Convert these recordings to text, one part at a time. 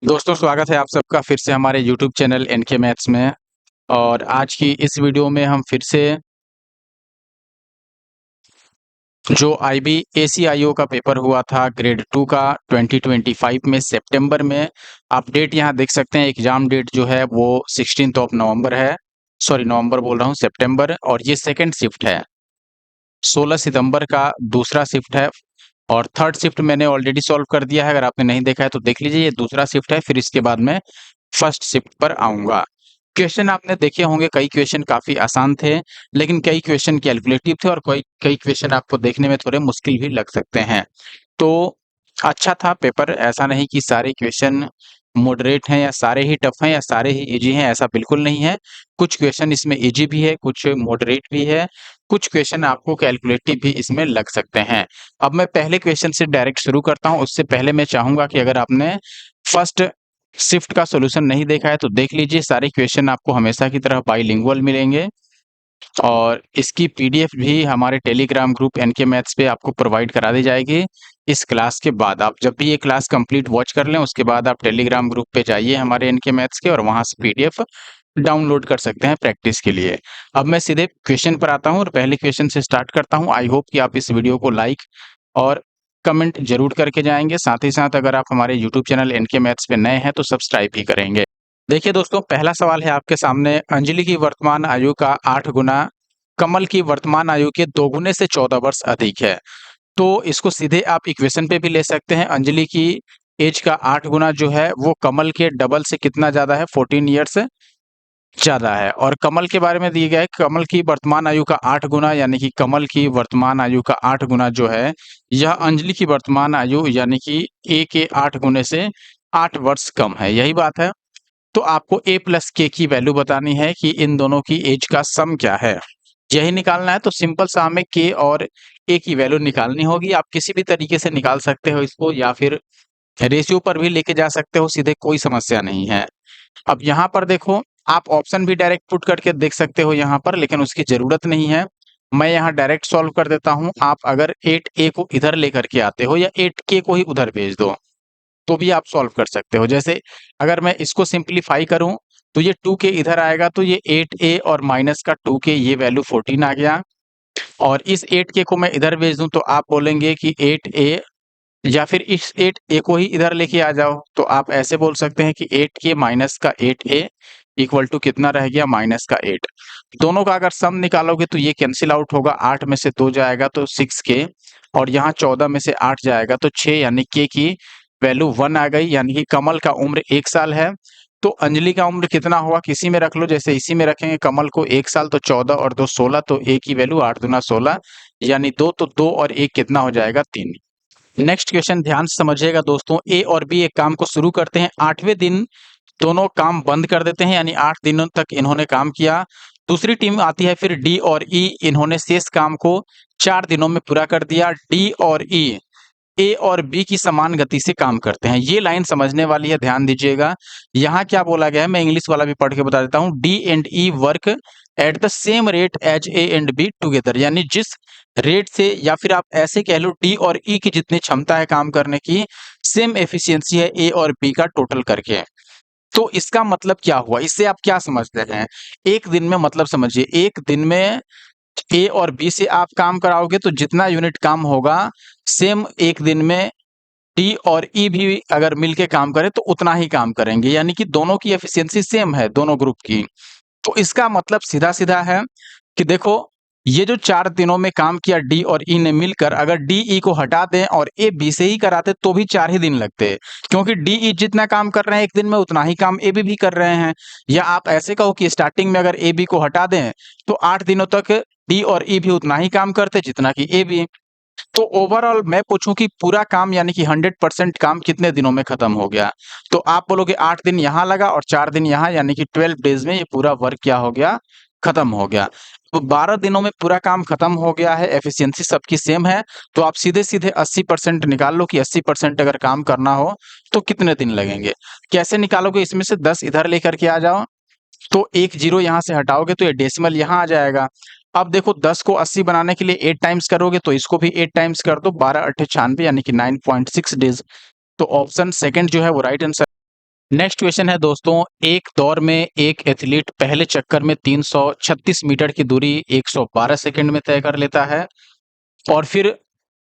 दोस्तों स्वागत है आप सबका फिर से हमारे यूट्यूब चैनल एनके मैथ्स में। और आज की इस वीडियो में हम फिर से जो आईबी एसीआईओ का पेपर हुआ था ग्रेड 2 का 2025 में सितंबर में, आप डेट यहाँ देख सकते हैं। एग्जाम डेट जो है वो 16 ऑफ नवंबर है, सॉरी नवंबर बोल रहा हूँ, सितंबर। और ये सेकंड शिफ्ट है। 16 सितंबर का दूसरा शिफ्ट है और थर्ड शिफ्ट मैंने ऑलरेडी सॉल्व कर दिया है। अगर आपने नहीं देखा है तो देख लीजिए, ये दूसरा शिफ्ट है। फिर इसके बाद मैं फर्स्ट शिफ्ट पर आऊंगा। क्वेश्चन आपने देखे होंगे, कई क्वेश्चन काफी आसान थे, लेकिन कई क्वेश्चन कैलकुलेटिव थे और कई कई क्वेश्चन आपको देखने में थोड़े मुश्किल भी लग सकते हैं। तो अच्छा था पेपर, ऐसा नहीं कि सारे क्वेश्चन मॉडरेट हैं या सारे ही टफ हैं या सारे ही इजी हैं, ऐसा बिल्कुल नहीं है। कुछ क्वेश्चन इसमें इजी भी है, कुछ मॉडरेट भी है, कुछ क्वेश्चन आपको कैलकुलेटिव भी इसमें लग सकते हैं। अब मैं पहले क्वेश्चन से डायरेक्ट शुरू करता हूं। उससे पहले मैं चाहूंगा कि अगर आपने फर्स्ट शिफ्ट का सॉल्यूशन नहीं देखा है तो देख लीजिए। सारे क्वेश्चन आपको हमेशा की तरह बाइलिंगुअल मिलेंगे और इसकी पीडीएफ भी हमारे टेलीग्राम ग्रुप एनके मैथ्स पे आपको प्रोवाइड करा दी जाएगी। इस क्लास के बाद आप जब भी ये क्लास कंप्लीट वॉच कर लें, उसके बाद आप टेलीग्राम ग्रुप पे जाइए हमारे एनके मैथ्स के, और वहां से पीडीएफ डाउनलोड कर सकते हैं प्रैक्टिस के लिए। अब मैं सीधे क्वेश्चन पर आता हूं और पहले क्वेश्चन से स्टार्ट करता हूं। आई होप कि आप इस वीडियो को लाइक और कमेंट जरूर करके जाएंगे। साथ ही साथ अगर आप हमारे यूट्यूब चैनल एनके मैथ्स पे नए हैं तो सब्सक्राइब भी करेंगे। देखिए दोस्तों, पहला सवाल है आपके सामने। अंजलि की वर्तमान आयु का 8 गुना कमल की वर्तमान आयु के 2 गुने से 14 वर्ष अधिक है। तो इसको सीधे आप इक्वेशन पे भी ले सकते हैं। अंजलि की एज का 8 गुना जो है वो कमल के डबल से कितना ज्यादा है, 14 ईयर्स ज्यादा है। और कमल के बारे में दिया गया है, कमल की वर्तमान आयु का 8 गुना, यानी कि कमल की वर्तमान आयु का 8 गुना जो है यह अंजलि की वर्तमान आयु यानी कि ए के 8 गुने से 8 वर्ष कम है। यही बात है। तो आपको ए प्लस के की वैल्यू बतानी है कि इन दोनों की एज का सम क्या है, यही निकालना है। तो सिंपल सा हमें के और ए की वैल्यू निकालनी होगी। आप किसी भी तरीके से निकाल सकते हो इसको, या फिर रेशियो पर भी लेके जा सकते हो सीधे, कोई समस्या नहीं है। अब यहाँ पर देखो, आप ऑप्शन भी डायरेक्ट पुट करके देख सकते हो यहाँ पर, लेकिन उसकी जरूरत नहीं है। मैं यहाँ डायरेक्ट सॉल्व कर देता हूँ। आप अगर 8a को इधर लेकर के आते हो या 8k को ही उधर भेज दो तो भी आप सॉल्व कर सकते हो। जैसे अगर मैं इसको सिंप्लीफाई करूं तो ये 2k इधर आएगा, तो ये 8a और माइनस का 2k, ये वैल्यू 14 आ गया। और इस 8k को मैं इधर भेज दूं तो आप बोलेंगे कि 8a, या फिर इस 8a को ही इधर लेके आ जाओ तो आप ऐसे बोल सकते हैं कि 8k माइनस का 8a इक्वल टू कितना रह गया, माइनस का 8। दोनों का अगर सम निकालोगे तो ये कैंसिल आउट होगा। 8 में से 2 जाएगा तो 6k, और यहाँ 14 में से 8 जाएगा तो 6, यानी k की वैल्यू 1 आ गई। यानी कि कमल का उम्र 1 साल है। तो अंजलि का उम्र कितना हुआ, किसी में रख लो। जैसे इसी में रखेंगे कमल को 1 साल, तो 14 और 2 16, तो a की वैल्यू 8 दूना 16, यानी 2, तो 2 और 1 कितना हो जाएगा, 3। नेक्स्ट क्वेश्चन ध्यान से समझिएगा दोस्तों। ए और बी एक काम को शुरू करते हैं, 8वें दिन दोनों काम बंद कर देते हैं, यानी 8 दिनों तक इन्होंने काम किया। दूसरी टीम आती है फिर डी और ई, इन्होंने शेष काम को 4 दिनों में पूरा कर दिया। डी और ई ए और बी की समान गति से काम करते हैं। ये लाइन समझने वाली है, ध्यान दीजिएगा। यहाँ क्या बोला गया है, मैं इंग्लिश वाला भी पढ़ के बता देता हूँ। D and E work at the same rate as A and B together, यानी जिस रेट से, या फिर आप ऐसे कह लो डी और ई की जितनी क्षमता है काम करने की, सेम एफिशिएंसी है ए और बी का टोटल करके। तो इसका मतलब क्या हुआ, इससे आप क्या समझते हैं? एक दिन में मतलब समझिए, एक दिन में ए और बी से आप काम कराओगे तो जितना यूनिट काम होगा, सेम एक दिन में डी और ई भी अगर मिलके काम करें तो उतना ही काम करेंगे, यानी कि दोनों की एफिशिएंसी सेम है, दोनों ग्रुप की। तो इसका मतलब सीधा सीधा है कि देखो, ये जो 4 दिनों में काम किया डी और ई ने मिलकर, अगर डी ई को हटा दें और ए बी से ही कराते तो भी 4 ही दिन लगते, क्योंकि डी ई जितना काम कर रहे हैं एक दिन में उतना ही काम ए बी भी कर रहे हैं। या आप ऐसे कहो कि स्टार्टिंग में अगर ए बी को हटा दें तो 8 दिनों तक डी और ई भी उतना ही काम करते जितना कि ए बी। तो ओवरऑल मैं पूछूं कि पूरा काम यानी कि 100% काम कितने दिनों में खत्म हो गया, तो आप बोलोगे 8 दिन यहां लगा और 4 दिन यहां, यानी कि 12 डेज में ये पूरा वर्क क्या हो गया, खत्म हो गया। तो 12 दिनों में पूरा काम खत्म हो गया है, एफिशिएंसी सबकी सेम है। तो आप सीधे सीधे 80% निकाल लो कि 80% अगर काम करना हो तो कितने दिन लगेंगे। कैसे निकालोगे, इसमें से 10 इधर लेकर के आ जाओ, तो एक जीरो यहां से हटाओगे तो ये डेसिमल यहां आ जाएगा। अब देखो 10 को 80 बनाने के लिए 8 टाइम्स करोगे तो इसको भी 8 टाइम्स कर दो, 12 8 96, यानी कि 9.6 डेज। तो ऑप्शन सेकंड जो है वो राइट आंसर। नेक्स्ट क्वेश्चन है दोस्तों, एक दौर में एक एथलीट पहले चक्कर में 336 मीटर की दूरी 112 सेकंड में तय कर लेता है और फिर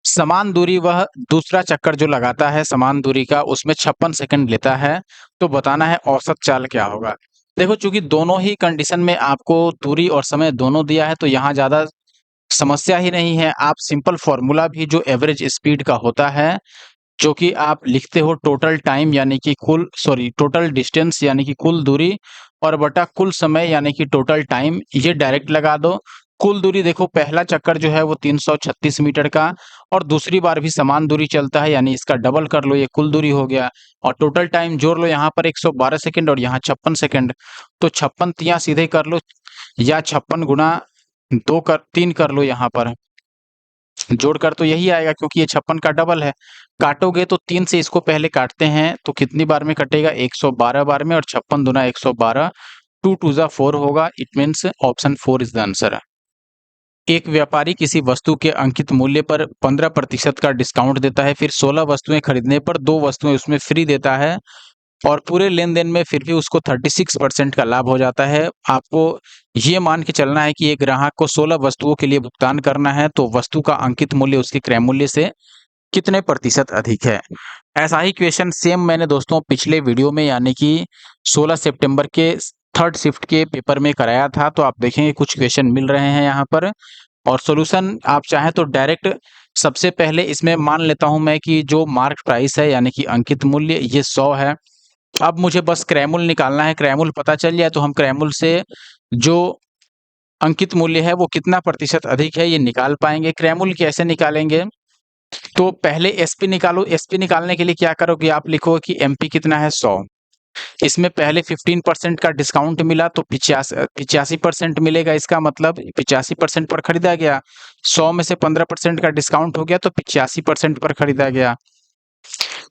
समान दूरी वह दूसरा चक्कर जो लगाता है समान दूरी का उसमें 56 सेकंड लेता है। तो बताना है औसत चाल क्या होगा। देखो, चूंकि दोनों ही कंडीशन में आपको दूरी और समय दोनों दिया है तो यहाँ ज्यादा समस्या ही नहीं है। आप सिंपल फॉर्मूला भी जो एवरेज स्पीड का होता है, जो कि आप लिखते हो टोटल टाइम यानी कि टोटल डिस्टेंस यानी कि कुल दूरी और बटा कुल समय यानी कि टोटल टाइम, ये डायरेक्ट लगा दो। कुल दूरी देखो, पहला चक्कर जो है वो 336 मीटर का और दूसरी बार भी समान दूरी चलता है यानी इसका डबल कर लो, ये कुल दूरी हो गया। और टोटल टाइम जोड़ लो, यहाँ पर 112 सेकंड और यहाँ 56 सेकंड। तो 56 तिया सीधे कर लो या 56 गुना 3 कर लो, यहाँ पर जोड़कर तो यही आएगा क्योंकि ये 56 का डबल है। काटोगे तो 3 से इसको पहले काटते हैं तो कितनी बार में कटेगा, 112 बार में, और 56 दुना 112, 2 टू ज़ा 4 होगा। It means option 4 is the answer. एक व्यापारी किसी वस्तु के अंकित मूल्य पर 15% का डिस्काउंट देता है, फिर 16 वस्तुएं खरीदने पर 2 वस्तुएं उसमें फ्री देता है और पूरे लेन-देन में फिर भी उसको 36% का लाभ हो जाता है। आपको ये मान के चलना है कि एक ग्राहक को 16 वस्तुओं के लिए भुगतान करना है, तो वस्तु का अंकित मूल्य उसके क्रय मूल्य से कितने प्रतिशत अधिक है। ऐसा ही क्वेश्चन सेम मैंने दोस्तों पिछले वीडियो में यानी कि 16 सितंबर के थर्ड शिफ्ट के पेपर में कराया था, तो आप देखेंगे कुछ क्वेश्चन मिल रहे हैं यहाँ पर। और सॉल्यूशन आप चाहें तो डायरेक्ट सबसे पहले इसमें मान लेता हूं मैं कि जो मार्क प्राइस है यानी कि अंकित मूल्य ये 100 है। अब मुझे बस क्रैमुल निकालना है। क्रैमुल पता चल जाए तो हम क्रैमुल से जो अंकित मूल्य है वो कितना प्रतिशत अधिक है ये निकाल पाएंगे। क्रैमुल कैसे निकालेंगे, तो पहले एसपी निकालो। एसपी निकालने के लिए क्या करोगे, आप लिखो कि एमपी कितना है 100, इसमें पहले 15% का डिस्काउंट मिला तो 85% मिलेगा। इसका मतलब 85% पर खरीदा गया, 100 में से 15% का डिस्काउंट हो गया तो 85% पर खरीदा गया।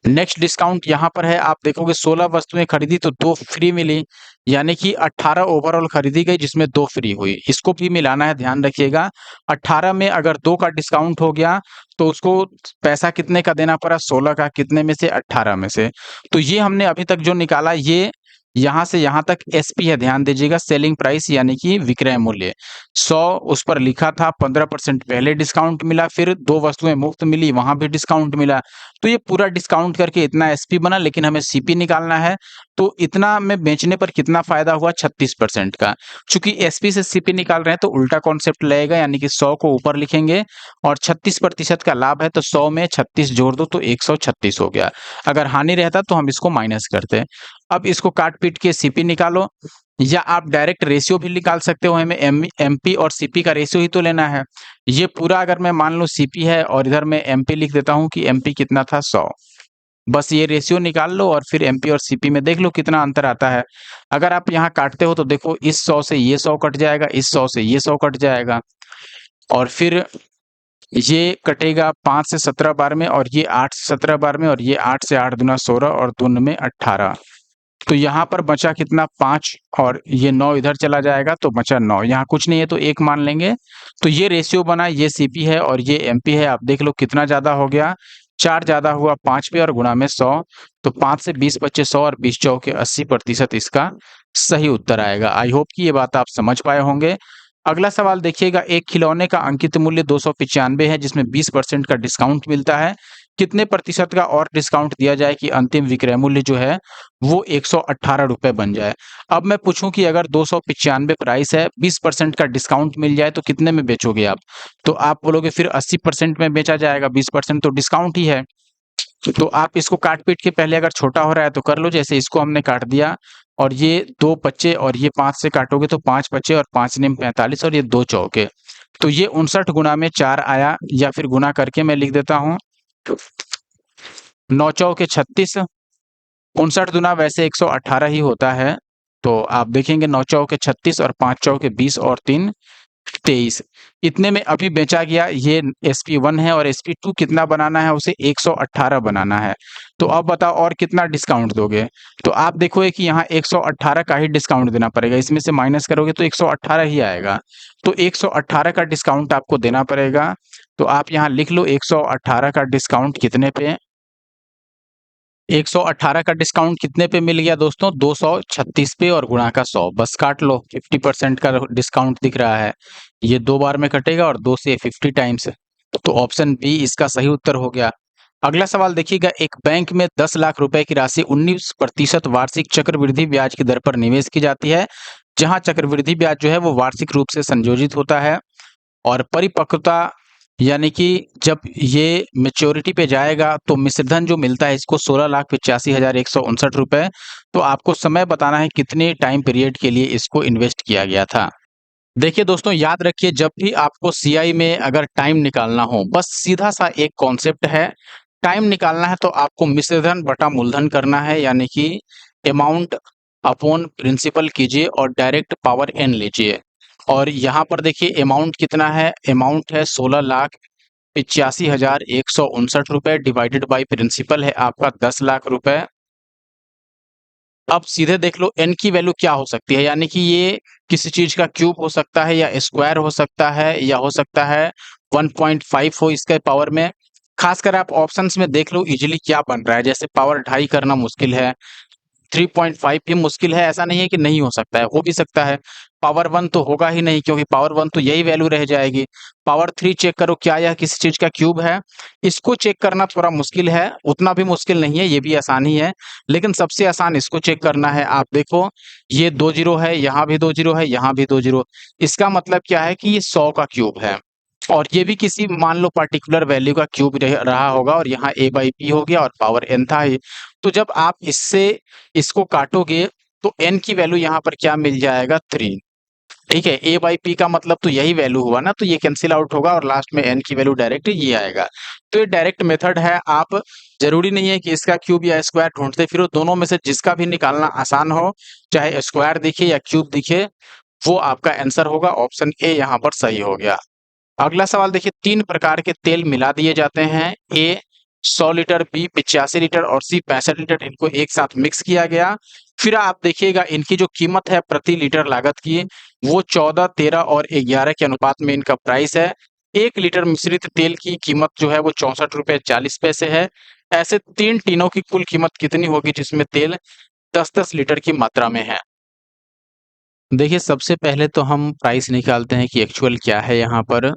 नेक्स्ट डिस्काउंट यहाँ पर है, आप देखोगे 16 वस्तुएं खरीदी तो 2 फ्री मिली, यानी कि 18 ओवरऑल खरीदी गई जिसमें 2 फ्री हुई। इसको भी मिलाना है, ध्यान रखिएगा। 18 में अगर 2 का डिस्काउंट हो गया तो उसको पैसा कितने का देना पड़ा, 16 का। कितने में से, 18 में से। तो ये हमने अभी तक जो निकाला ये यहाँ से यहाँ तक एसपी है, ध्यान दीजिएगा, सेलिंग प्राइस यानी कि विक्रय मूल्य 100 उस पर लिखा था, 15% पहले डिस्काउंट मिला, फिर 2 वस्तुएं मुफ्त मिली वहां भी डिस्काउंट मिला, तो ये पूरा डिस्काउंट करके इतना एसपी बना। लेकिन हमें सीपी निकालना है, तो इतना में बेचने पर कितना फायदा हुआ, 36% का। चूंकि एसपी से सीपी निकाल रहे हैं तो उल्टा कॉन्सेप्ट लगेगा, यानी कि 100 को ऊपर लिखेंगे और 36% का लाभ है तो 100 में 36 जोड़ दो तो 136 हो गया। अगर हानि रहता तो हम इसको माइनस करते। अब इसको काट पीट के सीपी निकालो, या आप डायरेक्ट रेशियो भी निकाल सकते हो। हमें एमपी और सीपी का रेशियो ही तो लेना है। ये पूरा अगर मैं मान लो सीपी है और इधर मैं एमपी लिख देता हूं कि एमपी कितना था, 100। बस ये रेशियो निकाल लो और फिर एमपी और सीपी में देख लो कितना अंतर आता है। अगर आप यहाँ काटते हो तो देखो, इस 100 से ये 100 कट जाएगा, इस 100 से ये 100 कट जाएगा, और फिर ये कटेगा 5 से 17 बार में, और ये 8 से 17 बार में, और ये 8 से 8 दुना 16 और दून में 18। तो यहाँ पर बचा कितना, 5, और ये 9 इधर चला जाएगा तो बचा 9। यहाँ कुछ नहीं है तो 1 मान लेंगे। तो ये रेशियो बना, ये सीपी है और ये एमपी है। आप देख लो कितना ज्यादा हो गया, 4 ज्यादा हुआ 5 पे और गुणा में 100। तो 5 से 20 बच्चे 100 और 20 चौके 80% इसका सही उत्तर आएगा। आई होप कि ये बात आप समझ पाए होंगे। अगला सवाल देखिएगा, एक खिलौने का अंकित मूल्य 295 है जिसमें 20% का डिस्काउंट मिलता है। कितने प्रतिशत का और डिस्काउंट दिया जाए कि अंतिम विक्रय मूल्य जो है वो 118 रुपए बन जाए। अब मैं पूछूं कि अगर 295 प्राइस है, 20% का डिस्काउंट मिल जाए तो कितने में बेचोगे आप, तो आप बोलोगे फिर 80% में बेचा जाएगा, 20% तो डिस्काउंट ही है। तो आप इसको काट पीट के पहले अगर छोटा हो रहा है तो कर लो, जैसे इसको हमने काट दिया और ये 2 बच्चे और ये 5 से काटोगे तो 5 बच्चे और 5 ने 45 और ये 2 चौके, तो ये 59 गुना में 4 आया, या फिर गुना करके मैं लिख देता हूं 9 चौके 36, 59 दुना वैसे 118 ही होता है। तो आप देखेंगे 9 चौके 36 और 5 चौके 20 और 3 23, इतने में अभी बेचा गया। ये SP1 है और SP2 कितना बनाना है, उसे 118 बनाना है। तो अब बताओ और कितना डिस्काउंट दोगे, तो आप देखोगे कि यहाँ 118 का ही डिस्काउंट देना पड़ेगा, इसमें से माइनस करोगे तो 118 ही आएगा। तो 118 का डिस्काउंट आपको देना पड़ेगा। तो आप यहाँ लिख लो 118 का डिस्काउंट कितने पे, 118 का डिस्काउंट कितने पे मिल गया दोस्तों? 236 पे और गुणा का 100, बस काट लो। 50% का डिस्काउंट दिख रहा है, ये 2 बार में कटेगा और 2 से 50 टाइम्स, तो ऑप्शन बी इसका सही उत्तर हो गया। अगला सवाल देखिएगा, एक बैंक में 10 लाख रुपए की राशि 19% वार्षिक चक्रवृद्धि ब्याज की दर पर निवेश की जाती है, जहां चक्रवृद्धि ब्याज जो है वो वार्षिक रूप से संयोजित होता है और परिपक्वता यानी कि जब ये मैच्योरिटी पे जाएगा तो मिश्रधन जो मिलता है इसको 16,85,159 रुपए। तो आपको समय बताना है कितने टाइम पीरियड के लिए इसको इन्वेस्ट किया गया था। देखिए दोस्तों, याद रखिए जब भी आपको सीआई में अगर टाइम निकालना हो, बस सीधा सा एक कॉन्सेप्ट है, टाइम निकालना है तो आपको मिश्रधन बटा मूलधन करना है, यानी कि अमाउंट अपॉन प्रिंसिपल कीजिए और डायरेक्ट पावर एन लीजिए। और यहाँ पर देखिए अमाउंट कितना है, अमाउंट है 16,85,159 रुपए डिवाइडेड बाई प्रिंसिपल है आपका 10 लाख रुपए। अब सीधे देख लो एन की वैल्यू क्या हो सकती है, यानी कि ये किसी चीज का क्यूब हो सकता है या स्क्वायर हो सकता है या हो सकता है 1.5 हो इसके पावर में। खासकर आप ऑप्शंस में देख लो इजीली क्या बन रहा है, जैसे पावर 2.5 करना मुश्किल है, 3.5 भी मुश्किल है, ऐसा नहीं है कि नहीं हो सकता है, हो भी सकता है। पावर 1 तो होगा ही नहीं क्योंकि पावर 1 तो यही वैल्यू रह जाएगी। पावर 3 चेक करो क्या यह किसी चीज का क्यूब है, इसको चेक करना थोड़ा मुश्किल है, उतना भी मुश्किल नहीं है, ये भी आसान ही है, लेकिन सबसे आसान इसको चेक करना है। आप देखो ये 2 जीरो है, यहाँ भी 2 जीरो है, यहाँ भी 2 जीरो, इसका मतलब क्या है कि ये 100 का क्यूब है और ये भी किसी मान लो पर्टिकुलर वैल्यू का क्यूब रहा होगा और यहाँ a बाई पी हो गया और पावर n था ही। तो जब आप इससे इसको काटोगे तो n की वैल्यू यहाँ पर क्या मिल जाएगा 3। ठीक है, a बाई पी का मतलब तो यही वैल्यू हुआ ना, तो ये कैंसिल आउट होगा और लास्ट में n की वैल्यू डायरेक्ट ये आएगा। तो ये डायरेक्ट मेथड है, आप जरूरी नहीं है कि इसका क्यूब या स्क्वायर ढूंढते फिरो, दोनों में से जिसका भी निकालना आसान हो, चाहे स्क्वायर दिखे या क्यूब दिखे, वो आपका आंसर होगा। ऑप्शन ए यहाँ पर सही हो गया। अगला सवाल देखिए, 3 प्रकार के तेल मिला दिए जाते हैं, ए 100 लीटर, बी 85 लीटर और सी 65 लीटर, इनको एक साथ मिक्स किया गया। फिर आप देखिएगा इनकी जो कीमत है प्रति लीटर लागत की, वो 14, 13 और 11 के अनुपात में इनका प्राइस है। 1 लीटर मिश्रित तेल की कीमत जो है वो 64 रुपए 40 पैसे है। ऐसे तीन टीनों की कुल कीमत कितनी होगी जिसमें तेल 10-10 लीटर की मात्रा में है? देखिए सबसे पहले तो हम प्राइस निकालते हैं कि एक्चुअल क्या है यहाँ पर।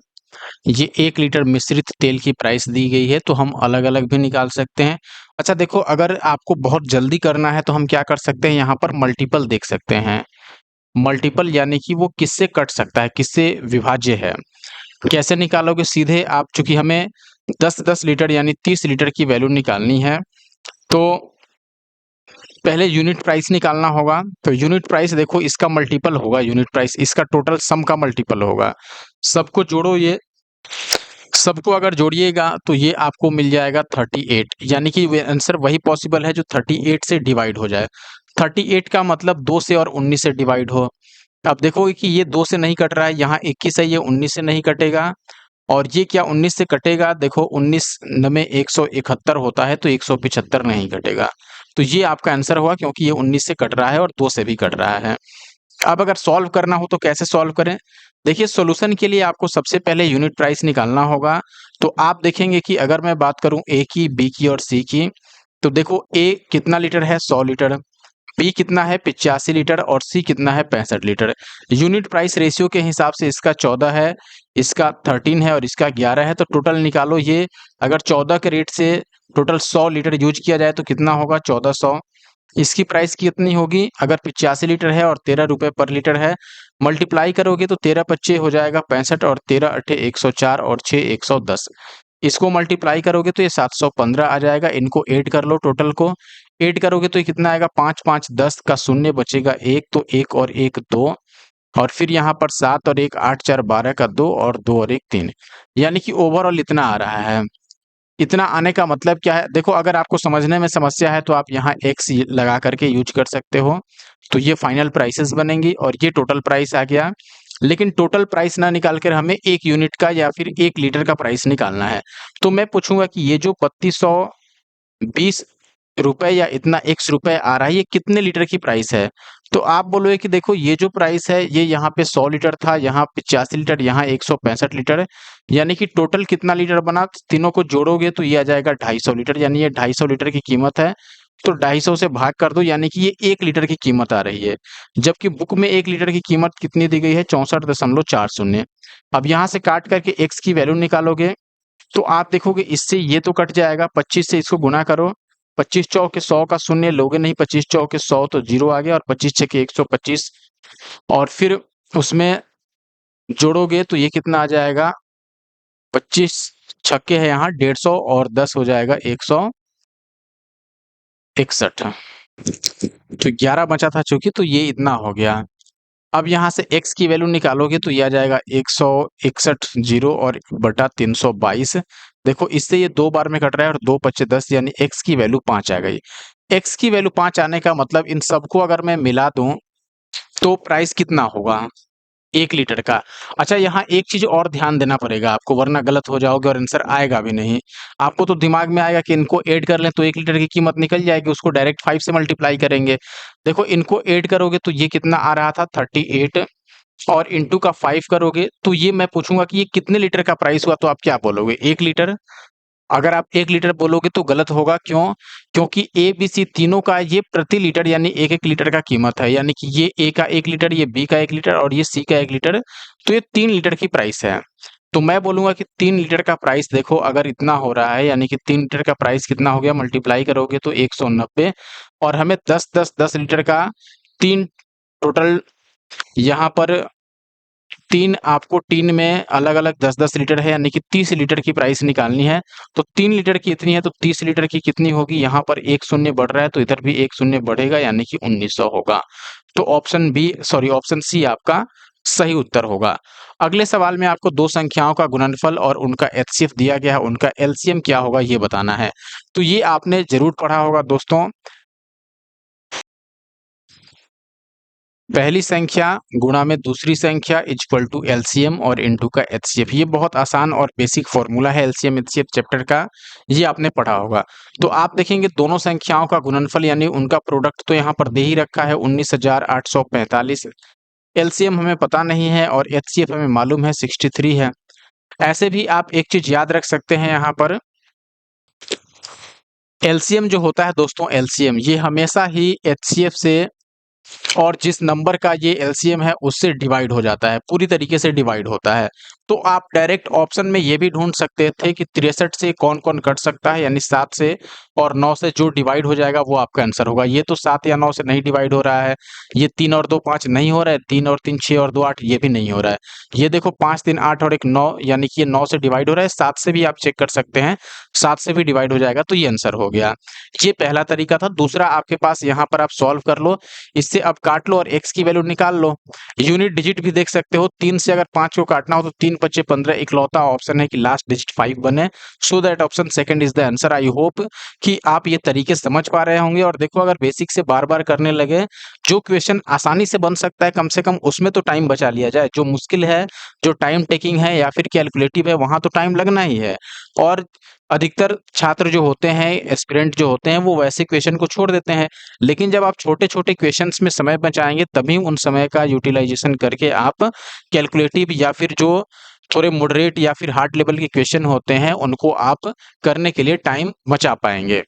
ये 1 लीटर मिश्रित तेल की प्राइस दी गई है, तो हम अलग-अलग भी निकाल सकते हैं। अच्छा देखो, अगर आपको बहुत जल्दी करना है तो हम क्या कर सकते हैं, यहाँ पर मल्टीपल देख सकते हैं। मल्टीपल यानी कि वो किससे कट सकता है, किससे विभाज्य है। कैसे निकालोगे, सीधे आप चूँकि हमें 10-10 लीटर यानी 30 लीटर की वैल्यू निकालनी है, तो पहले यूनिट प्राइस निकालना होगा। तो यूनिट प्राइस देखो इसका मल्टीपल होगा, यूनिट प्राइस इसका टोटल सम का मल्टीपल होगा। सबको जोड़ो, ये सबको अगर जोड़िएगा तो ये आपको मिल जाएगा 38, यानी कि आंसर वही पॉसिबल है जो 38 से डिवाइड हो जाए। 38 का मतलब 2 से और 19 से डिवाइड हो। अब देखोगे कि ये 2 से नहीं कट रहा है, यहाँ 21 है, ये 19 से नहीं कटेगा और ये क्या 19 से कटेगा, देखो 19 में 171 होता है तो 175 नहीं कटेगा। तो ये आपका आंसर हुआ क्योंकि ये 19 से कट रहा है और 2 से भी कट रहा है। अब अगर सॉल्व करना हो तो कैसे सॉल्व करें? देखिए सॉल्यूशन के लिए आपको सबसे पहले यूनिट प्राइस निकालना होगा। तो आप देखेंगे कि अगर मैं बात करूं ए की, बी की और सी की, तो देखो ए कितना लीटर है 100 लीटर, बी कितना है 85 लीटर और सी कितना है 65 लीटर। यूनिट प्राइस रेशियो के हिसाब से इसका 14 है, इसका 13 है और इसका 11 है, तो टोटल निकालो। ये अगर 14 के रेट से टोटल 100 लीटर यूज किया जाए तो कितना होगा 1400। इसकी प्राइस कितनी होगी, अगर 85 लीटर है और 13 रुपए पर लीटर है, मल्टीप्लाई करोगे तो 13 पच्चे हो जाएगा 65 और 13 अट्ठे 104 और 6 110। इसको मल्टीप्लाई करोगे तो ये 715 आ जाएगा। इनको ऐड कर लो, टोटल को ऐड करोगे तो ये कितना आएगा 5 5 10 का शून्य बचेगा 1, तो 1 और 1 2 और फिर यहाँ पर 7 और 1 8 4 12 का 2 और 2 और 1 3, यानी कि ओवरऑल इतना आ रहा है। इतना आने का मतलब क्या है, देखो अगर आपको समझने में समस्या है तो आप यहाँ एक्स लगा करके यूज कर सकते हो। तो ये फाइनल प्राइसेस बनेंगी और ये टोटल प्राइस आ गया। लेकिन टोटल प्राइस ना निकाल कर हमें 1 यूनिट का या फिर 1 लीटर का प्राइस निकालना है। तो मैं पूछूंगा कि ये जो 3220 रुपए या इतना x रुपए आ रहा है, ये कितने लीटर की प्राइस है? तो आप बोलोगे कि देखो ये जो प्राइस है ये यहाँ पे 100 लीटर था, यहाँ 85 लीटर, यहाँ 165 लीटर, यानी कि टोटल कितना लीटर बना? तीनों को जोड़ोगे तो ये आ जाएगा 250 लीटर, यानी ये 250 लीटर की कीमत है। तो 250 से भाग कर दो, यानी कि ये 1 लीटर की कीमत आ रही है। जबकि बुक में 1 लीटर की कीमत कितनी दी गई है? 64.40। अब यहाँ से काट करके x की वैल्यू निकालोगे तो आप देखोगे इससे ये तो कट जाएगा, 25 से इसको गुणा करो, 25 चौके 100 का शून्य लोगे नहीं, 25 चौके 100 तो 0 आ गया, और 25 छके 125, और फिर उसमें जोड़ोगे तो ये कितना आ जाएगा? 25 छक्के है यहाँ 150 और 10 हो जाएगा 161। तो 11 बचा था चूंकि, तो ये इतना हो गया। अब यहाँ से x की वैल्यू निकालोगे तो ये आ जाएगा 161 जीरो और बटा 322। देखो इससे ये 2 बार में कट रहा है और 2 पच्चे 10, यानी x की वैल्यू 5 आ गई। x की वैल्यू 5 आने का मतलब इन सबको अगर मैं मिला दूं तो प्राइस कितना होगा 1 लीटर का? अच्छा, यहाँ एक चीज और ध्यान देना पड़ेगा आपको, वरना गलत हो जाओगे और आंसर आएगा भी नहीं। आपको तो दिमाग में आएगा कि इनको ऐड कर लें तो 1 लीटर की कीमत निकल जाएगी, उसको डायरेक्ट 5 से मल्टीप्लाई करेंगे। देखो इनको ऐड करोगे तो ये कितना आ रहा था 38, और इंटू का 5 करोगे तो ये मैं पूछूंगा कि ये कितने लीटर का प्राइस हुआ, तो आप क्या बोलोगे? 1 लीटर। अगर आप 1 लीटर बोलोगे तो गलत होगा, क्यों? क्योंकि ए बी सी तीनों का ये प्रति लीटर यानी 1-1 लीटर का कीमत है, यानी कि ये ए का 1 लीटर, ये बी का 1 लीटर और ये सी का 1 लीटर, तो ये 3 लीटर की प्राइस है। तो मैं बोलूंगा कि 3 लीटर का प्राइस देखो अगर इतना हो रहा है, यानी कि 3 लीटर का प्राइस कितना हो गया, मल्टीप्लाई करोगे तो 190, और हमें 10 लीटर का 3 टोटल यहाँ पर 3 आपको टीन में अलग-अलग 10-10 लीटर है, यानी कि 30 लीटर की प्राइस निकालनी है। तो 3 लीटर की इतनी है तो 30 लीटर की कितनी होगी? यहाँ पर 1 शून्य बढ़ रहा है तो इधर भी 1 शून्य बढ़ेगा, यानी कि 1900 होगा। तो ऑप्शन सी आपका सही उत्तर होगा। अगले सवाल में आपको 2 संख्याओं का गुणनफल और उनका एचसीएफ दिया गया है, उनका एलसीएम क्या होगा ये बताना है। तो ये आपने जरूर पढ़ा होगा दोस्तों। पहली संख्या गुणा में दूसरी संख्या इक्वल टू एलसीएम और इनटू का एचसीएफ। ये बहुत आसान और बेसिक फॉर्मूला है एलसीएम एचसीएफ चैप्टर का, ये आपने पढ़ा होगा। तो आप देखेंगे दोनों संख्याओं का गुणनफल यानी उनका प्रोडक्ट तो यहाँ पर दे ही रखा है 19,845। एलसीएम हमें पता नहीं है और एचसीएफ हमें मालूम है 63 है। ऐसे भी आप एक चीज याद रख सकते हैं यहाँ पर, एलसीएम जो होता है दोस्तों, एलसीएम ये हमेशा ही एचसीएफ से और जिस नंबर का ये एलसीएम है उससे डिवाइड हो जाता है, पूरी तरीके से डिवाइड होता है। तो आप डायरेक्ट ऑप्शन में ये भी ढूंढ सकते थे कि 63 से कौन कौन कट सकता है, यानी 7 से और 9 से जो डिवाइड हो जाएगा वो आपका आंसर होगा। ये तो 7 या 9 से नहीं डिवाइड हो रहा है, ये 3 और 2 5 नहीं हो रहा है, 3 और 3 6 और 2 8 ये भी नहीं हो रहा है। ये देखो 5 3 8 और 1 9, यानी कि ये 9 से डिवाइड हो रहा है, 7 से भी आप चेक कर सकते हैं, 7 से भी डिवाइड हो जाएगा, तो ये आंसर हो गया। ये पहला तरीका था। दूसरा आपके पास यहाँ पर आप सॉल्व कर लो, इससे अब काट लो और x की वैल्यू निकाल लो। यूनिट डिजिट भी देख सकते हो, 3 से अगर 5 को काटना हो तो 3 पच्चे 15, इकलौता ऑप्शन है कि लास्ट डिजिट 5 बने, so that option second is the answer. I hope कि आप ये तरीके समझ पा रहे होंगे। और देखो अगर बेसिक से बार बार करने लगे, जो क्वेश्चन आसानी से बन सकता है कम से कम उसमें तो टाइम बचा लिया जाए, जो मुश्किल है, जो टाइम टेकिंग है या फिर कैलकुलेटिव है, वहां तो टाइम लगना ही है। और अधिकतर छात्र जो होते हैं, एस्पिरेंट जो होते हैं, वो वैसे क्वेश्चन को छोड़ देते हैं। लेकिन जब आप छोटे-छोटे क्वेश्चंस में समय बचाएँगे तभी उन समय का यूटिलाइजेशन करके आप कैलकुलेटिव या फिर जो थोड़े मॉडरेट या फिर हार्ड लेवल के क्वेश्चन होते हैं उनको आप करने के लिए टाइम बचा पाएँगे।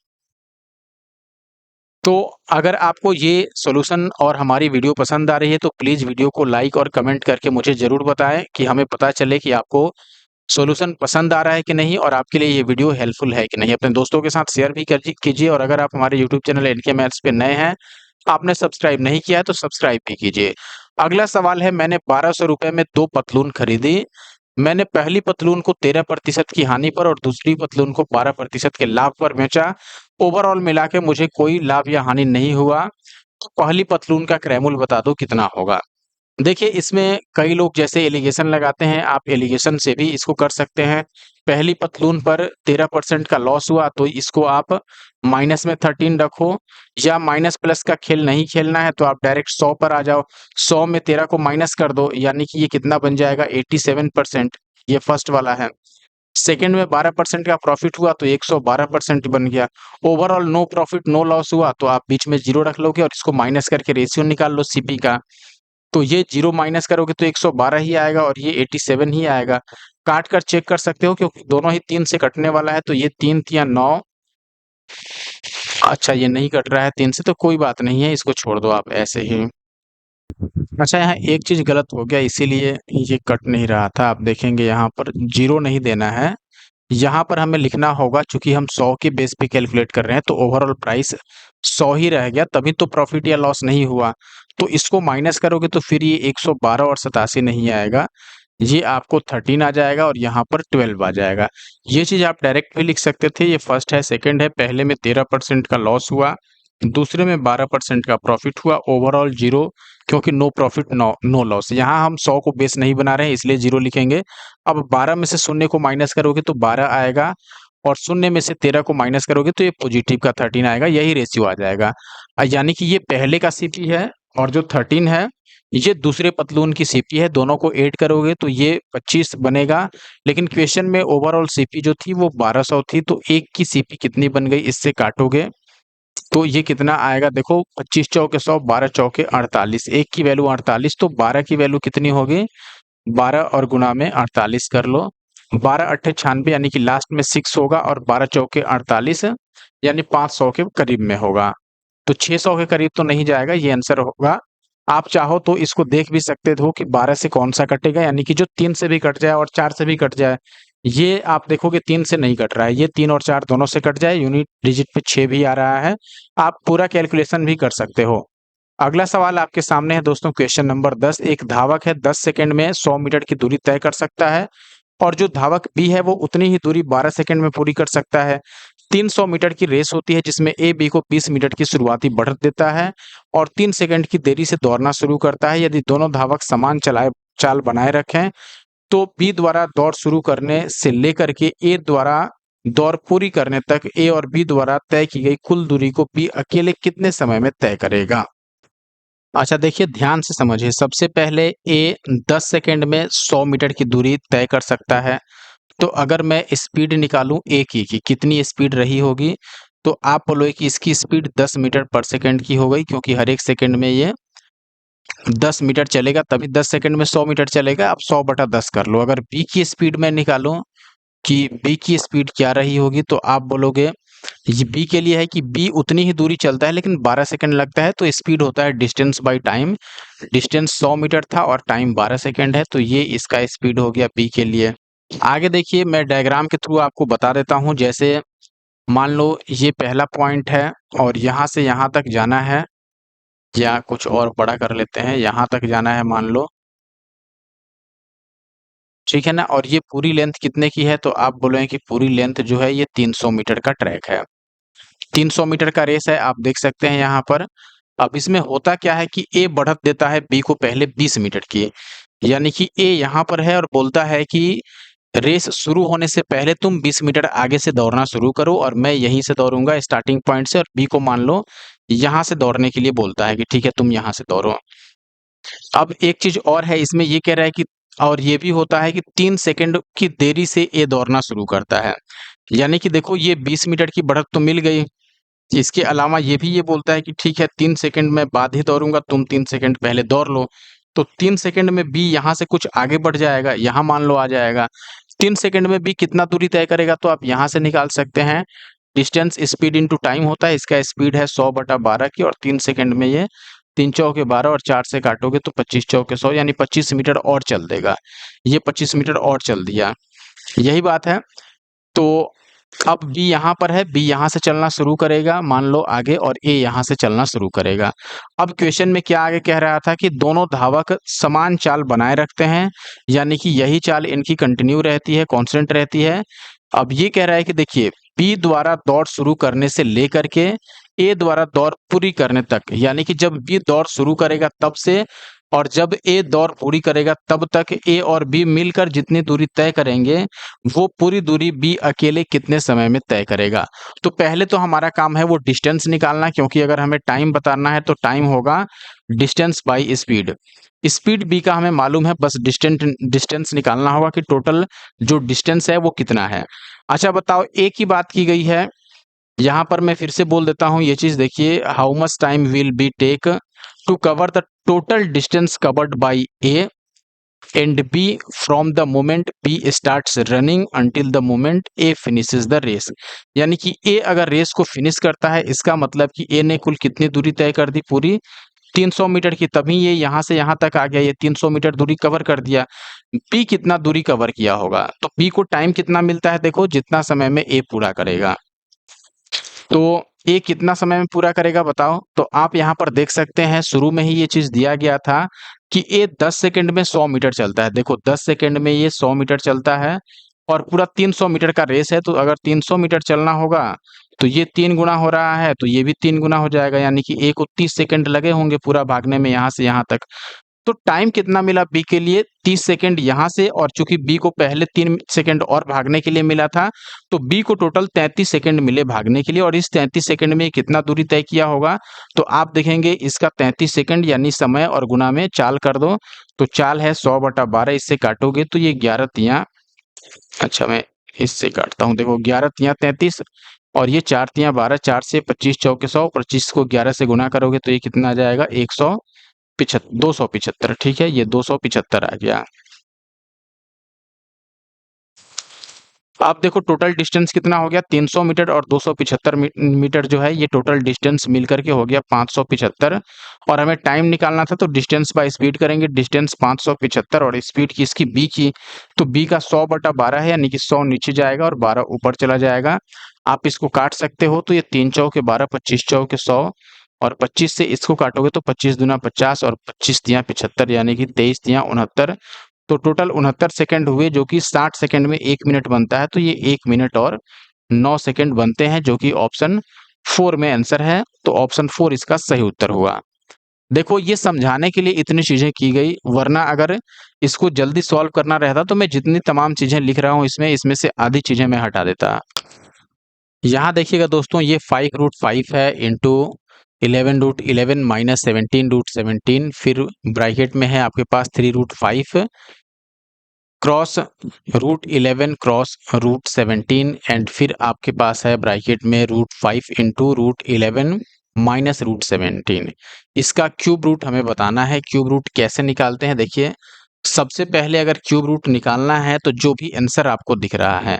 तो अगर आपको ये सॉल्यूशन और हमारी वीडियो पसंद आ रही है तो प्लीज़ वीडियो को लाइक और कमेंट करके मुझे ज़रूर बताएँ कि हमें पता चले कि आपको सॉल्यूशन पसंद आ रहा है कि नहीं और आपके लिए ये वीडियो हेल्पफुल है कि नहीं। अपने दोस्तों के साथ शेयर भी कीजिए, और अगर आप हमारे यूट्यूब चैनल एनके मैथ्स पे नए हैं, आपने सब्सक्राइब नहीं किया है तो सब्सक्राइब भी कीजिए। अगला सवाल है, मैंने 1200 रुपए में 2 पतलून खरीदी। मैंने पहली पतलून को 13% की हानि पर और दूसरी पतलून को 12% के लाभ पर बेचा। ओवरऑल मिला के मुझे कोई लाभ या हानि नहीं हुआ। तो पहली पतलून का क्रय मूल्य बता दो कितना होगा? देखिए इसमें कई लोग जैसे एलिगेशन लगाते हैं, आप एलिगेशन से भी इसको कर सकते हैं। पहली पतलून पर 13% का लॉस हुआ तो इसको आप माइनस में 13 रखो, या माइनस प्लस का खेल नहीं खेलना है तो आप डायरेक्ट 100 पर आ जाओ। 100 में 13 को माइनस कर दो, यानी कि ये कितना बन जाएगा 87%। ये फर्स्ट वाला है। सेकंड में 12% का प्रॉफिट हुआ तो 112% बन गया। Overall no profit no loss हुआ तो आप बीच में 0 रख लोगे और इसको माइनस करके रेशियो निकाल लो सीपी का। तो ये 0 माइनस करोगे तो 112 ही आएगा और ये 87 ही आएगा। काट कर चेक कर सकते हो क्योंकि दोनों ही 3 से कटने वाला है, तो ये 3 तिया 9। अच्छा, ये नहीं कट रहा है 3 से तो कोई बात नहीं है, इसको छोड़ दो आप ऐसे ही। अच्छा, यहाँ एक चीज़ गलत हो गया इसीलिए ये कट नहीं रहा था। आप देखेंगे यहाँ पर 0 नहीं देना है, यहाँ पर हमें लिखना होगा, चूंकि हम 100 के बेस पे कैलकुलेट कर रहे हैं तो ओवरऑल प्राइस 100 ही रह गया, तभी तो प्रॉफिट या लॉस नहीं हुआ। तो इसको माइनस करोगे तो फिर ये 112 और 87 नहीं आएगा, ये आपको 13 आ जाएगा और यहाँ पर 12 आ जाएगा। ये चीज़ आप डायरेक्ट भी लिख सकते थे। ये फर्स्ट है, सेकंड है। पहले में 13% का लॉस हुआ, दूसरे में 12% का प्रॉफिट हुआ, ओवरऑल 0, क्योंकि नो प्रॉफिट नो लॉस। यहाँ हम 100 को बेस नहीं बना रहे हैं इसलिए 0 लिखेंगे। अब 12 में से शून्य को माइनस करोगे तो 12 आएगा और शून्य में से 13 को माइनस करोगे तो ये पॉजिटिव का 13 आएगा, यही रेशियो आ जाएगा। यानी कि ये पहले का सीपी है और जो 13 है ये दूसरे पतलून की सीपी है, दोनों को ऐड करोगे तो ये 25 बनेगा। लेकिन क्वेश्चन में ओवरऑल सीपी जो थी वो 1200 थी, तो एक की सीपी कितनी बन गई इससे काटोगे तो ये कितना आएगा, देखो 25 चौके 100, 12 चौके 48, एक की वैल्यू 48, तो 12 की वैल्यू कितनी होगी, 12 और गुना में 48 कर लो। 12 अट्ठे 96 यानी कि लास्ट में 6 होगा और 12 चौके 48 यानी 500 के करीब में होगा। तो 600 के करीब तो नहीं जाएगा, ये आंसर होगा। आप चाहो तो इसको देख भी सकते हो कि 12 से कौन सा कटेगा, यानी कि जो 3 से भी कट जाए और 4 से भी कट जाए। ये आप देखोगे 3 से नहीं कट रहा है, ये 3 और 4 दोनों से कट जाए, यूनिट डिजिट पे 6 भी आ रहा है। आप पूरा कैलकुलेशन भी कर सकते हो। अगला सवाल आपके सामने है दोस्तों, क्वेश्चन नंबर 10। एक धावक है 10 सेकंड में 100 मीटर की दूरी तय कर सकता है और जो धावक बी है वो उतनी ही दूरी 12 सेकंड में पूरी कर सकता है। 300 मीटर की रेस होती है जिसमें ए बी को 20 मीटर की शुरुआती बढ़त देता है और 3 सेकंड की देरी से दौड़ना शुरू करता है। यदि दोनों धावक समान चाल बनाए रखें तो बी द्वारा दौड़ शुरू करने से लेकर के ए द्वारा दौड़ पूरी करने तक ए और बी द्वारा तय की गई कुल दूरी को बी अकेले कितने समय में तय करेगा। अच्छा देखिए, ध्यान से समझिए। सबसे पहले ए 10 सेकंड में 100 मीटर की दूरी तय कर सकता है। तो अगर मैं स्पीड निकालूं ए की कितनी स्पीड रही होगी, तो आप बोलोगे कि इसकी स्पीड 10 मीटर पर सेकंड की हो गई, क्योंकि हर एक सेकंड में ये 10 मीटर चलेगा, तभी 10 सेकंड में 100 मीटर चलेगा। अब 100 बटा 10 कर लो। अगर बी की स्पीड मैं निकालूं कि बी की स्पीड क्या रही होगी, तो आप बोलोगे ये बी के लिए है कि बी उतनी ही दूरी चलता है लेकिन 12 सेकंड लगता है, तो स्पीड होता है distance by time. Distance 100 metre था और टाइम 12 सेकंड है, तो ये इसका स्पीड हो गया बी के लिए। आगे देखिए, मैं डायग्राम के थ्रू आपको बता देता हूं। जैसे मान लो ये पहला पॉइंट है और यहां से यहां तक जाना है, या कुछ और बड़ा कर लेते हैं, यहां तक जाना है मान लो, ठीक है ना। और ये पूरी लेंथ कितने की है, तो आप बोलेंगे कि पूरी लेंथ जो है ये 300 मीटर का ट्रैक है। 300 मीटर का रेस है, आप देख सकते हैं यहाँ पर। अब इसमें होता क्या है कि ए बढ़त देता है बी को पहले 20 मीटर की, यानी कि ए यहाँ पर है और बोलता है कि रेस शुरू होने से पहले तुम 20 मीटर आगे से दौड़ना शुरू करो और मैं यहीं से दौड़ूंगा स्टार्टिंग पॉइंट से, और बी को मान लो यहाँ से दौड़ने के लिए बोलता है कि ठीक है तुम यहाँ से दौड़ो। अब एक चीज और है इसमें, ये कह रहा है कि और ये भी होता है कि 3 सेकंड की देरी से ए दौड़ना शुरू करता है। यानी कि देखो ये 20 मीटर की बढ़त तो मिल गई, इसके अलावा ये भी ये बोलता है कि ठीक है 3 सेकंड में बाद ही दौड़ूंगा, तुम 3 सेकंड पहले दौड़ लो। तो 3 सेकंड में बी यहाँ से कुछ आगे बढ़ जाएगा, यहाँ मान लो आ जाएगा। 3 सेकंड में बी कितना दूरी तय करेगा, तो आप यहाँ से निकाल सकते हैं। डिस्टेंस स्पीड इनटू टाइम होता है, इसका स्पीड है 100 बटा 12 की, और 3 सेकंड में ये 3 चौके 12 और 4 से काटोगे तो 25 चौके 100, यानी 25 मीटर और चल देगा। ये 25 मीटर और चल दिया, यही बात है। तो अब बी यहाँ पर है, बी यहाँ से चलना शुरू करेगा मान लो आगे, और ए यहाँ से चलना शुरू करेगा। अब क्वेश्चन में क्या आगे कह रहा था कि दोनों धावक समान चाल बनाए रखते हैं, यानी कि यही चाल इनकी कंटिन्यू रहती है, कांस्टेंट रहती है। अब ये कह रहा है कि देखिए बी द्वारा दौड़ शुरू करने से लेकर के ए द्वारा दौड़ पूरी करने तक, यानी कि जब बी दौड़ शुरू करेगा तब से और जब ए दौड़ पूरी करेगा तब तक ए और बी मिलकर जितनी दूरी तय करेंगे वो पूरी दूरी बी अकेले कितने समय में तय करेगा। तो पहले तो हमारा काम है वो डिस्टेंस निकालना, क्योंकि अगर हमें टाइम बताना है तो टाइम होगा distance by speed. Speed B का हमें मालूम है, बस डिस्टेंस निकालना होगा कि टोटल जो डिस्टेंस है वो कितना है। अच्छा बताओ, ए की बात की गई है, यहाँ पर मैं फिर से बोल देता हूँ ये चीज देखिए, how much time will be take to cover the total distance covered by A and B from the moment B starts running until the moment A finishes the race. यानी कि ए अगर रेस को फिनिश करता है, इसका मतलब कि ए ने कुल कितनी दूरी तय कर दी, पूरी 300 मीटर की, तभी ये यहाँ से यहाँ तक आ गया, ये 300 मीटर दूरी कवर कर दिया। बी कितना दूरी कवर किया होगा, तो बी को टाइम कितना मिलता है, देखो जितना समय में ए पूरा करेगा। तो ये कितना समय में पूरा करेगा बताओ। तो आप यहाँ पर देख सकते हैं शुरू में ही ये चीज दिया गया था कि ये 10 सेकंड में 100 मीटर चलता है। देखो 10 सेकंड में ये 100 मीटर चलता है और पूरा 300 मीटर का रेस है, तो अगर 300 मीटर चलना होगा तो ये 3 गुना हो रहा है, तो ये भी 3 गुना हो जाएगा, यानी कि ए को 30 सेकंड लगे होंगे पूरा भागने में यहाँ से यहाँ तक। तो टाइम कितना मिला बी के लिए, 30 सेकंड यहाँ से, और चूंकि बी को पहले 3 सेकंड और भागने के लिए मिला था, तो बी को टोटल 33 सेकंड मिले भागने के लिए। और इस 33 सेकंड में कितना दूरी तय किया होगा, तो आप देखेंगे इसका 33 सेकंड यानी समय और गुना में चाल कर दो, तो चाल है 100/12, इससे काटोगे तो ये 11 तियां, अच्छा मैं इससे काटता हूँ, देखो 11 तियां 33 और ये 4 तियां 12, 4 से 25 चौके 100, 25 को 11 से गुना करोगे तो ये कितना आ जाएगा, 275। ठीक है, ये 275 आ गया। अब देखो टोटल डिस्टेंस कितना हो गया, 300 मीटर और 275 मीटर जो है, ये टोटल डिस्टेंस मिलकर के हो गया 575। और हमें टाइम निकालना था, तो डिस्टेंस बाय स्पीड करेंगे, डिस्टेंस 575 और स्पीड की इसकी बी की, तो बी का 100/12 है, यानी कि 100 नीचे जाएगा और 12 ऊपर चला जाएगा। आप इसको काट सकते हो, तो ये 3 चौके 12, 25 चौके 100 और 25 से इसको काटोगे तो 25 दूना 50 और 25 तियां 75, यानी कि 23 तियां 69। तो टोटल 69 सेकंड हुए, जो कि 60 सेकंड में 1 मिनट बनता है, तो ये 1 मिनट और 9 सेकंड बनते हैं, जो कि ऑप्शन 4 में आंसर है। तो ऑप्शन 4 इसका सही उत्तर हुआ। देखो ये समझाने के लिए इतनी चीजें की गई, वरना अगर इसको जल्दी सॉल्व करना रहता तो मैं जितनी तमाम चीजें लिख रहा हूं इसमें से आधी चीजें मैं हटा देता। यहाँ देखिएगा दोस्तों, ये 5√5 है इंटू 11√11 माइनस 17√17, फिर ब्रैकेट में है आपके पास 3√5 क्रॉस √11 क्रॉस √17 एंड फिर आपके पास है ब्रैकेट में √5 इंटू √11 माइनस √17। इसका क्यूब रूट हमें बताना है। क्यूब रूट कैसे निकालते हैं, देखिए सबसे पहले अगर क्यूब रूट निकालना है तो जो भी आंसर आपको दिख रहा है,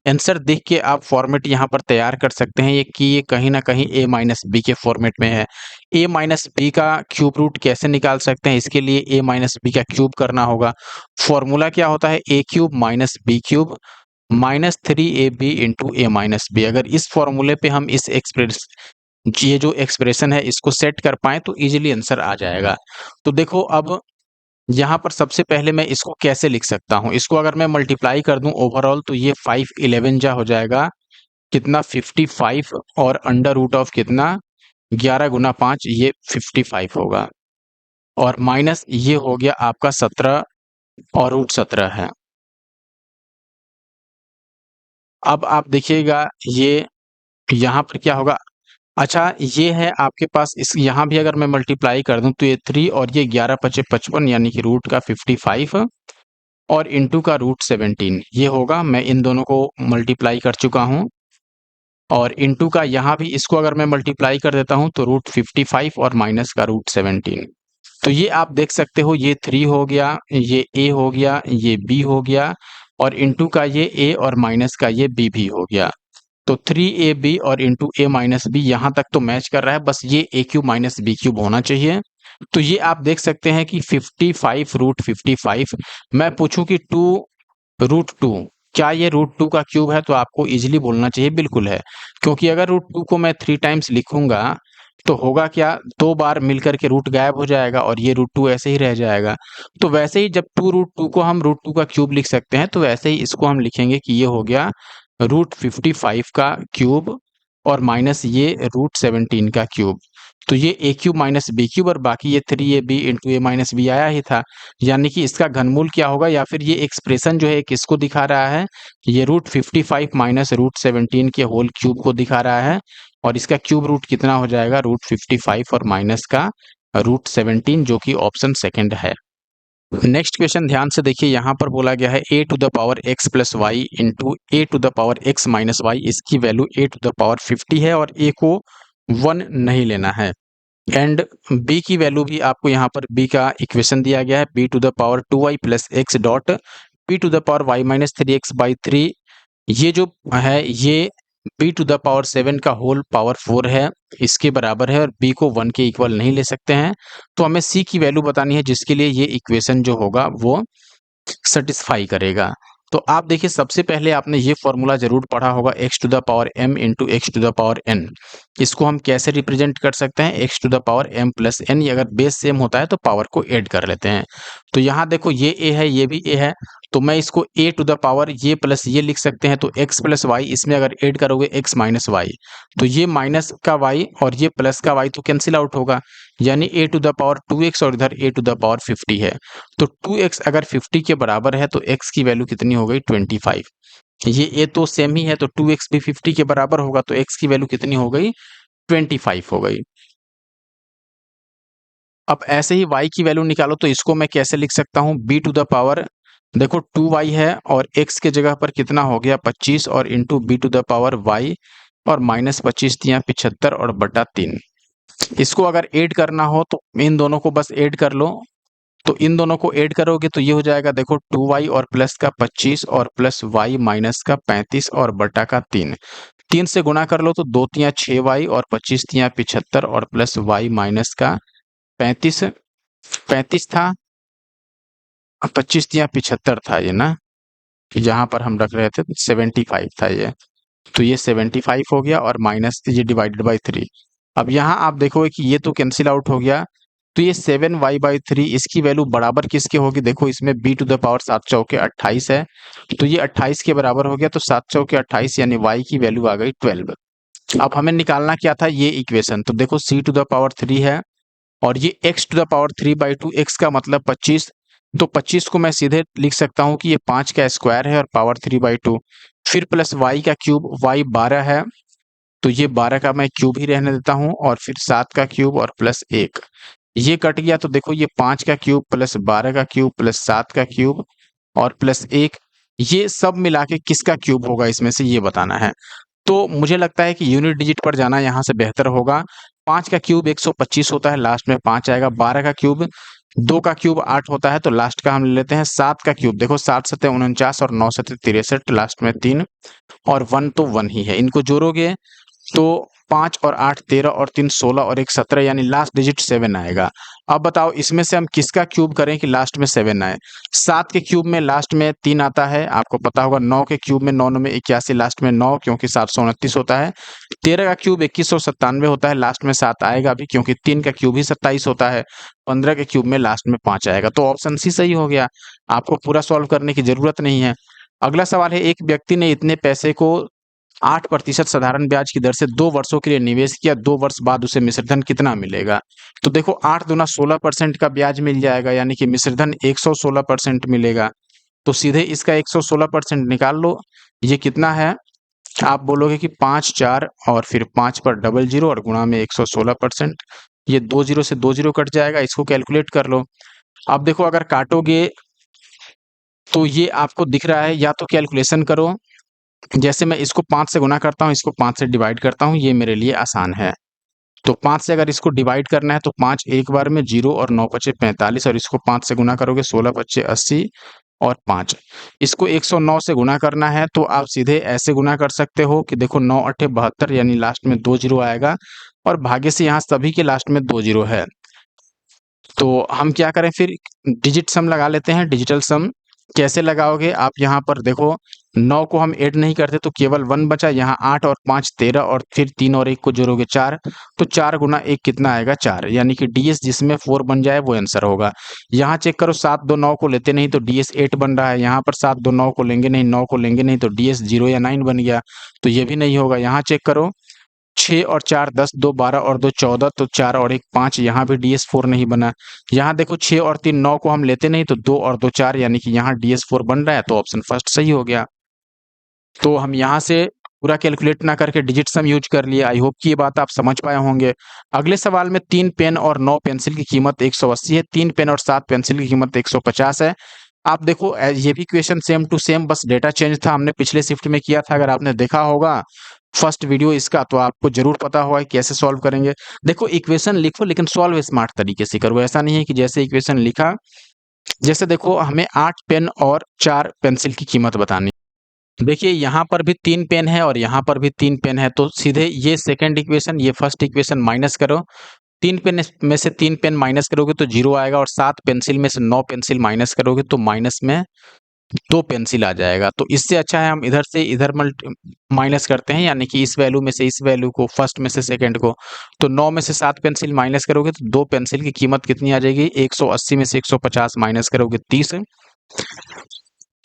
आंसर देख के आप फॉर्मेट यहाँ पर तैयार कर सकते हैं, ये कि ये कहीं ना कहीं a माइनस बी के फॉर्मेट में है। a माइनस बी का क्यूब रूट कैसे निकाल सकते हैं, इसके लिए a माइनस बी का क्यूब करना होगा। फॉर्मूला क्या होता है, a cube minus B cube minus 3ab into a minus B. अगर इस फॉर्मूले पे हम ये जो एक्सप्रेशन है इसको सेट कर पाए तो इजीली आंसर आ जाएगा। तो देखो अब यहाँ पर सबसे पहले मैं इसको कैसे लिख सकता हूँ, इसको अगर मैं मल्टीप्लाई कर दूं ओवरऑल तो ये 511 जा हो जाएगा कितना 55 और अंडर रूट ऑफ कितना 11 गुना 5 ये 55 होगा और माइनस ये हो गया आपका 17 और √17 है। अब आप देखिएगा ये यहाँ पर क्या होगा, अच्छा ये है आपके पास, इस यहाँ भी अगर मैं मल्टीप्लाई कर दूं तो ये 3 और ये 11 पचे 55 यानी कि रूट का 55 और इंटू का √17 ये होगा। मैं इन दोनों को मल्टीप्लाई कर चुका हूं और इंटू का यहाँ भी इसको अगर मैं मल्टीप्लाई कर देता हूं तो √55 और माइनस का √17। तो ये आप देख सकते हो, ये 3 हो गया, ये a हो गया, ये b हो गया और इंटू का ये a और माइनस का ये b भी हो गया। तो 3ab और इंटू a माइनस बी यहाँ तक तो मैच कर रहा है, बस ये a cube minus B cube होना चाहिए। तो ये आप देख सकते हैं कि 55 √55। मैं पूछूं कि 2√2 क्या ये √2 का क्यूब है, तो आपको इजीली बोलना चाहिए बिल्कुल है, क्योंकि अगर √2 को मैं 3 टाइम्स लिखूंगा तो होगा क्या, 2 बार मिलकर के रूट गायब हो जाएगा और ये √2 ऐसे ही रह जाएगा। तो वैसे ही जब 2√2 को हम √2 का क्यूब लिख सकते हैं, तो वैसे ही इसको हम लिखेंगे कि ये हो गया √55 का क्यूब और माइनस ये √17 का क्यूब। तो ये ए क्यूब माइनस बी क्यूब और बाकी ये 3ab इंटू ए माइनस बी आया ही था, यानी कि इसका घनमूल क्या होगा, या फिर ये एक्सप्रेशन जो है किसको दिखा रहा है, ये √55 माइनस √17 के होल क्यूब को दिखा रहा है, और इसका क्यूब रूट कितना हो जाएगा, √55 और माइनस का √17, जो कि ऑप्शन सेकंड है। नेक्स्ट क्वेश्चन ध्यान से देखिए, यहाँ पर बोला गया है a to the power x plus y into a to the power x minus y, इसकी value a to the power 50 है और a को 1 नहीं लेना है। एंड b की वैल्यू भी आपको यहाँ पर b का इक्वेशन दिया गया है, b to the power 2y plus x dot p to the power y minus 3x by 3, ये जो है ये b टू द पावर 7 का होल पावर 4 है, इसके बराबर है, और b को 1 के इक्वल नहीं ले सकते हैं। तो हमें c की वैल्यू बतानी है, जिसके लिए ये इक्वेशन जो होगा वो सेटिस्फाई करेगा। तो आप देखिए, सबसे पहले आपने ये फॉर्मूला जरूर पढ़ा होगा, x to the power m into x to the power n। इसको हम कैसे रिप्रेजेंट कर सकते हैं, x to the power m plus n, अगर बेस सेम होता है तो पावर को ऐड कर लेते हैं। तो यहाँ देखो ये a है, ये भी a है, तो मैं इसको a टू द पावर ये प्लस ये लिख सकते हैं, तो x प्लस वाई, इसमें अगर ऐड करोगे x माइनस वाई, तो ये माइनस का y और ये प्लस का y तो कैंसिल आउट होगा, यानी a to the power 2x और इधर a टू द पावर 50 है। तो 2x अगर 50 के बराबर है तो x की वैल्यू कितनी हो गई, 25। ये a तो सेम ही है, तो 2x भी 50 के बराबर होगा, तो x की वैल्यू कितनी हो गई, 25 हो गई। अब ऐसे ही y की वैल्यू निकालो, तो इसको मैं कैसे लिख सकता हूँ, b टू द पावर, देखो 2y है और x के जगह पर कितना हो गया 25, और into b to the power y, और माइनस 25 दिया 75 और बटा 3। इसको अगर ऐड करना हो तो इन दोनों को बस ऐड कर लो, तो इन दोनों को ऐड करोगे तो ये हो जाएगा, देखो 2y और प्लस का 25 और प्लस y माइनस का 35 और बटा का 3। 3 से गुणा कर लो तो 2 तिया 6y और 25 तिया 75 और प्लस y माइनस का 35, 35 था, 25 तिया 75 था ये ना, जहां पर हम रख रहे थे 75 था ये, तो ये 75 हो गया और माइनस ये डिवाइडेड बाई 3। अब यहाँ आप देखोगे कि ये तो कैंसिल आउट हो गया, तो ये 7y/3 इसकी वैल्यू बराबर किसके होगी, देखो इसमें b टू द पावर 7 चौके 28 है, तो ये 28 के बराबर हो गया, तो 7 चौके 28 यानी y की वैल्यू आ गई 12। अब हमें निकालना क्या था, ये इक्वेशन, तो देखो c टू द पावर 3 है और ये x to the power 3/2, x का मतलब 25, तो 25 को मैं सीधे लिख सकता हूँ कि ये 5 का स्क्वायर है और पावर 3/2, फिर प्लस y का क्यूब, y 12 है, तो ये 12 का मैं क्यूब ही रहने देता हूँ, और फिर 7 का क्यूब और प्लस 1, ये कट गया, तो देखो ये 5 का क्यूब प्लस 12 का क्यूब प्लस 7 का क्यूब और प्लस 1, ये सब मिला के किसका क्यूब होगा इसमें से, ये बताना है। तो मुझे लगता है कि यूनिट डिजिट पर जाना यहाँ से बेहतर होगा। 5 का क्यूब 125 होता है, लास्ट में 5 आएगा। 12 का क्यूब 2 का क्यूब 8 होता है, तो लास्ट का हम ले लेते हैं। 7 का क्यूब देखो 7 सत्ते 49 और 9 सत्ते 63, लास्ट में 3 और 1 तो 1 ही है, इनको जोड़ोगे तो 5 और 8 13 और 3 16 और 1 17, यानी लास्ट डिजिट 7 आएगा। अब बताओ इसमें से हम किसका क्यूब करें कि लास्ट में 7 आए। 7 के क्यूब में लास्ट में 3 आता है, आपको पता होगा। 9 के क्यूब में 9 में 81, लास्ट में 9 क्योंकि 729 होता है। 13 का क्यूब 2197 होता है, लास्ट में 7 आएगा भी क्योंकि 3 का क्यूब ही 27 होता है। 15 के क्यूब में लास्ट में 5 आएगा, तो ऑप्शन सी सही हो गया, आपको पूरा सॉल्व करने की जरूरत नहीं है। अगला सवाल है, एक व्यक्ति ने इतने पैसे को 8% साधारण ब्याज की दर से 2 वर्षों के लिए निवेश किया, 2 वर्ष बाद उसे मिश्र धन कितना मिलेगा। तो देखो 8 दूना 16% का ब्याज मिल जाएगा, यानी कि मिश्र धन 116% मिलेगा। तो सीधे इसका 116% निकाल लो, ये कितना है, आप बोलोगे कि 5 4 और फिर 5 पर डबल जीरो और गुणा में 116%, ये 2 जीरो से 2 जीरो कट जाएगा, इसको कैलकुलेट कर लो। अब देखो अगर काटोगे तो ये आपको दिख रहा है, या तो कैलकुलेशन करो, जैसे मैं इसको 5 से गुना करता हूँ, इसको 5 से डिवाइड करता हूँ, ये मेरे लिए आसान है। तो 5 से अगर इसको डिवाइड करना है तो 5 एक बार में 0 और 9 पचे 45, और इसको 5 से गुना करोगे 16 पचे 80 और 5, इसको 109 से गुना करना है, तो आप सीधे ऐसे गुना कर सकते हो कि देखो 9 अट्ठे 72, यानी लास्ट में 2 जीरो आएगा, और भाग्य से यहाँ सभी के लास्ट में 2 जीरो है। तो हम क्या करें फिर, डिजिट सम लगा लेते हैं। डिजिटल सम कैसे लगाओगे, आप यहाँ पर देखो 9 को हम ऐड नहीं करते तो केवल 1 बचा, यहाँ 8 और 5 13 और फिर 3 और 1 को जोड़ोगे 4, तो 4 गुना 1 कितना आएगा 4, यानी कि डीएस जिसमें 4 बन जाए वो आंसर होगा। यहाँ चेक करो 7 2 9 को लेते नहीं तो डीएस 8 बन रहा है, यहाँ पर 7 2 9 को लेंगे नहीं, 9 को लेंगे नहीं तो डीएस 0 या 9 बन गया, तो ये भी नहीं होगा। यहाँ चेक करो 6 और 4 10, 2 12 और 2 14, तो 4 और 1 5, यहाँ भी DS4 नहीं बना। यहाँ देखो 6 और 3 9 को हम लेते नहीं, तो 2 और 2 4, यानी कि यहाँ DS4 बन रहा है, तो ऑप्शन फर्स्ट सही हो गया। तो हम यहाँ से पूरा कैलकुलेट ना करके डिजिट सम यूज कर लिए। आई होप कि ये बात आप समझ पाए होंगे। अगले सवाल में 3 पेन और 9 पेंसिल की कीमत 180 है, 3 पेन और 7 पेंसिल की कीमत 150 है। आप देखो ये भी क्वेश्चन सेम टू सेम, बस डेटा चेंज था, हमने पिछले शिफ्ट में किया था। अगर आपने देखा होगा फर्स्ट वीडियो इसका, तो आपको जरूर पता होगा कि कैसे सॉल्व करेंगे। देखो इक्वेशन लिखो, लेकिन सॉल्व स्मार्ट तरीके से करो। ऐसा नहीं है कि जैसे इक्वेशन लिखा, जैसे देखो हमें 8 पेन और 4 पेंसिल की कीमत बतानी। देखिए यहाँ पर भी 3 पेन है और यहाँ पर भी 3 पेन है, तो सीधे ये सेकंड इक्वेशन ये फर्स्ट इक्वेशन माइनस करो। 3 पेन में से 3 पेन माइनस करोगे तो 0 आएगा, और 7 पेंसिल में से 9 पेंसिल माइनस करोगे तो माइनस में 2 पेंसिल आ जाएगा। तो इससे अच्छा है हम इधर से इधर माइनस करते हैं, यानी कि इस वैल्यू में से इस वैल्यू को, फर्स्ट में से सेकंड को। तो 9 में से 7 पेंसिल माइनस करोगे तो 2 पेंसिल की कीमत कितनी आ जाएगी? 180 में से 150 माइनस करोगे 30,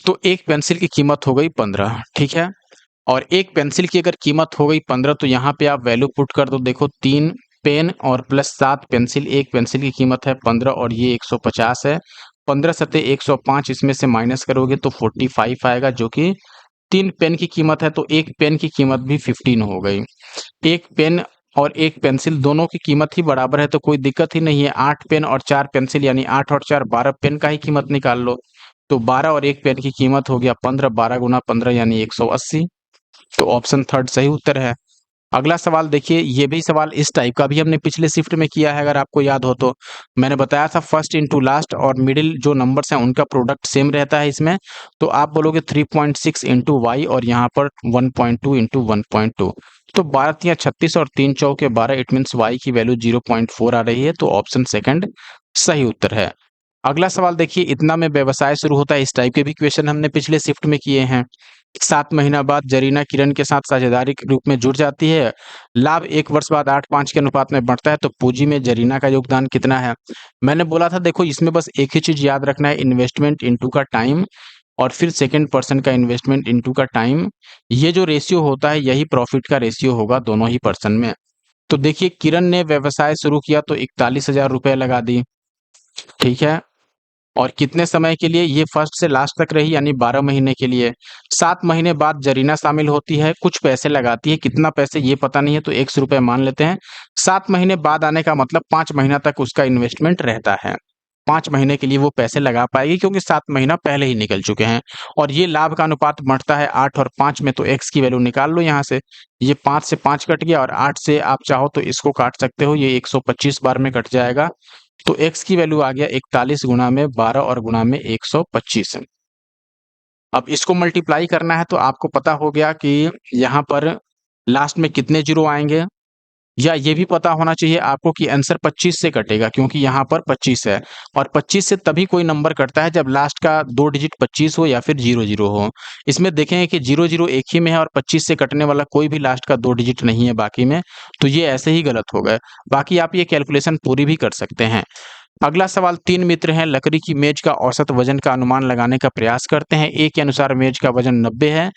तो एक पेंसिल की कीमत हो गई 15। ठीक है, और एक पेंसिल की अगर कीमत हो गई 15, तो यहाँ पे आप वैल्यू पुट कर दो। देखो 3 पेन और प्लस 7 पेंसिल, एक पेंसिल की कीमत है 15 और ये 150 है। 15 सत्ते 105, इसमें से माइनस करोगे तो 45 आएगा, जो कि 3 पेन की कीमत है, तो एक पेन की कीमत भी 15 हो गई। एक पेन और एक पेंसिल दोनों की कीमत ही बराबर है, तो कोई दिक्कत ही नहीं है। 8 पेन और 4 पेंसिल, यानी 8 और 4 12 पेन का ही कीमत निकाल लो। तो 12 और एक पेन की कीमत हो गया 15, 12 गुना 15 यानी 180। तो ऑप्शन थर्ड सही उत्तर है। अगला सवाल देखिए, ये भी सवाल इस टाइप का भी हमने पिछले शिफ्ट में किया है, अगर आपको याद हो तो। मैंने बताया था फर्स्ट इंटू लास्ट और मिडिल जो नंबर्स हैं उनका प्रोडक्ट सेम रहता है इसमें। तो आप बोलोगे 3.6 इंटू वाई, और यहाँ पर 1.2 इंटू 1.2। तो 12 तिया 36 और 3 चौके 12, इट मीन्स वाई की वैल्यू 0.4 आ रही है, तो ऑप्शन सेकंड सही उत्तर है। अगला सवाल देखिए, इतना में व्यवसाय शुरू होता है, इस टाइप के भी क्वेश्चन हमने पिछले शिफ्ट में किए हैं। 7 महीना बाद जरीना किरण के साथ साझेदारी के रूप में जुड़ जाती है। लाभ 1 वर्ष बाद 8:5 के अनुपात में बढ़ता है, तो पूंजी में जरीना का योगदान कितना है? मैंने बोला था देखो इसमें बस एक ही चीज याद रखना है, इन्वेस्टमेंट इनटू का टाइम, और फिर सेकंड पर्सन का इन्वेस्टमेंट इनटू का टाइम। ये जो रेशियो होता है यही प्रॉफिट का रेशियो होगा दोनों ही पर्सन में। तो देखिए किरण ने व्यवसाय शुरू किया तो 41,000 रुपए लगा दी। ठीक है, और कितने समय के लिए? ये फर्स्ट से लास्ट तक रही, यानी 12 महीने के लिए। 7 महीने बाद जरीना शामिल होती है, कुछ पैसे लगाती है, कितना पैसे ये पता नहीं है, तो 100 रुपए मान लेते हैं। 7 महीने बाद आने का मतलब 5 महीना तक उसका इन्वेस्टमेंट रहता है। 5 महीने के लिए वो पैसे लगा पाएगी, क्योंकि 7 महीना पहले ही निकल चुके हैं। और ये लाभ का अनुपात बढ़ता है 8 और 5 में, तो एक्स की वैल्यू निकाल लो यहाँ से। ये 5 से 5 कट गया, और 8 से आप चाहो तो इसको काट सकते हो, ये 125 बार में कट जाएगा। तो x की वैल्यू आ गया 41 गुना में 12 और गुना में 125। अब इसको मल्टीप्लाई करना है, तो आपको पता हो गया कि यहाँ पर लास्ट में कितने जीरो आएंगे, या ये भी पता होना चाहिए आपको कि आंसर 25 से कटेगा, क्योंकि यहाँ पर 25 है। और 25 से तभी कोई नंबर कटता है जब लास्ट का 2 डिजिट 25 हो या फिर 00 हो। इसमें देखेंगे कि 00 एक ही में है, और 25 से कटने वाला कोई भी लास्ट का 2 डिजिट नहीं है बाकी में, तो ये ऐसे ही गलत हो गए। बाकी आप ये कैलकुलेशन पूरी भी कर सकते हैं। अगला सवाल, 3 मित्र हैं, लकड़ी की मेज का औसत वजन का अनुमान लगाने का प्रयास करते हैं। ए के अनुसार मेज का वजन 90 है,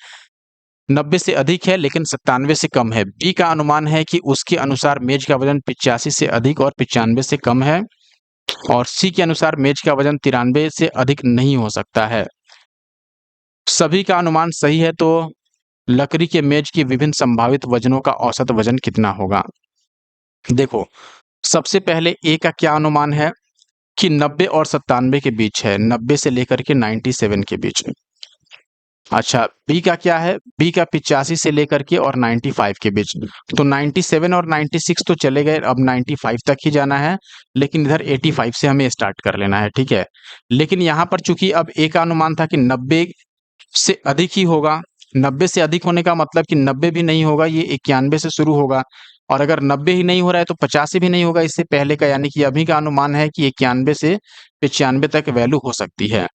90 से अधिक है लेकिन 97 से कम है। बी का अनुमान है कि उसके अनुसार मेज का वजन 85 से अधिक और 95 से कम है। और सी के अनुसार मेज का वजन 93 से अधिक नहीं हो सकता है। सभी का अनुमान सही है, तो लकड़ी के मेज की विभिन्न संभावित वजनों का औसत वजन कितना होगा? देखो सबसे पहले ए का क्या अनुमान है कि 90 और 97 के बीच है, 90 से लेकर के 97 के बीच। अच्छा, बी का क्या है? बी का 85 से लेकर के और 95 के बीच। तो 97 और 96 तो चले गए, अब 95 तक ही जाना है, लेकिन इधर 85 से हमें स्टार्ट कर लेना है। ठीक है, लेकिन यहाँ पर चूंकि अब ए का अनुमान था कि 90 से अधिक ही होगा, 90 से अधिक होने का मतलब कि 90 भी नहीं होगा, ये 91 से शुरू होगा। और अगर 90 ही नहीं हो रहा है तो 85 भी नहीं होगा इससे पहले का, यानी कि अभी का अनुमान है कि 91 से 95 तक वैल्यू हो सकती है।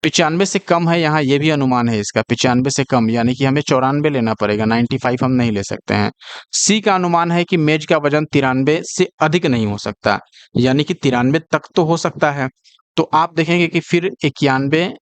95 से कम है यहाँ, ये भी अनुमान है इसका, 95 से कम, यानी कि हमें 94 लेना पड़ेगा, 95 हम नहीं ले सकते हैं। सी का अनुमान है कि मेज का वजन 93 से अधिक नहीं हो सकता, यानी कि 93 तक तो हो सकता है। तो आप देखेंगे कि फिर 91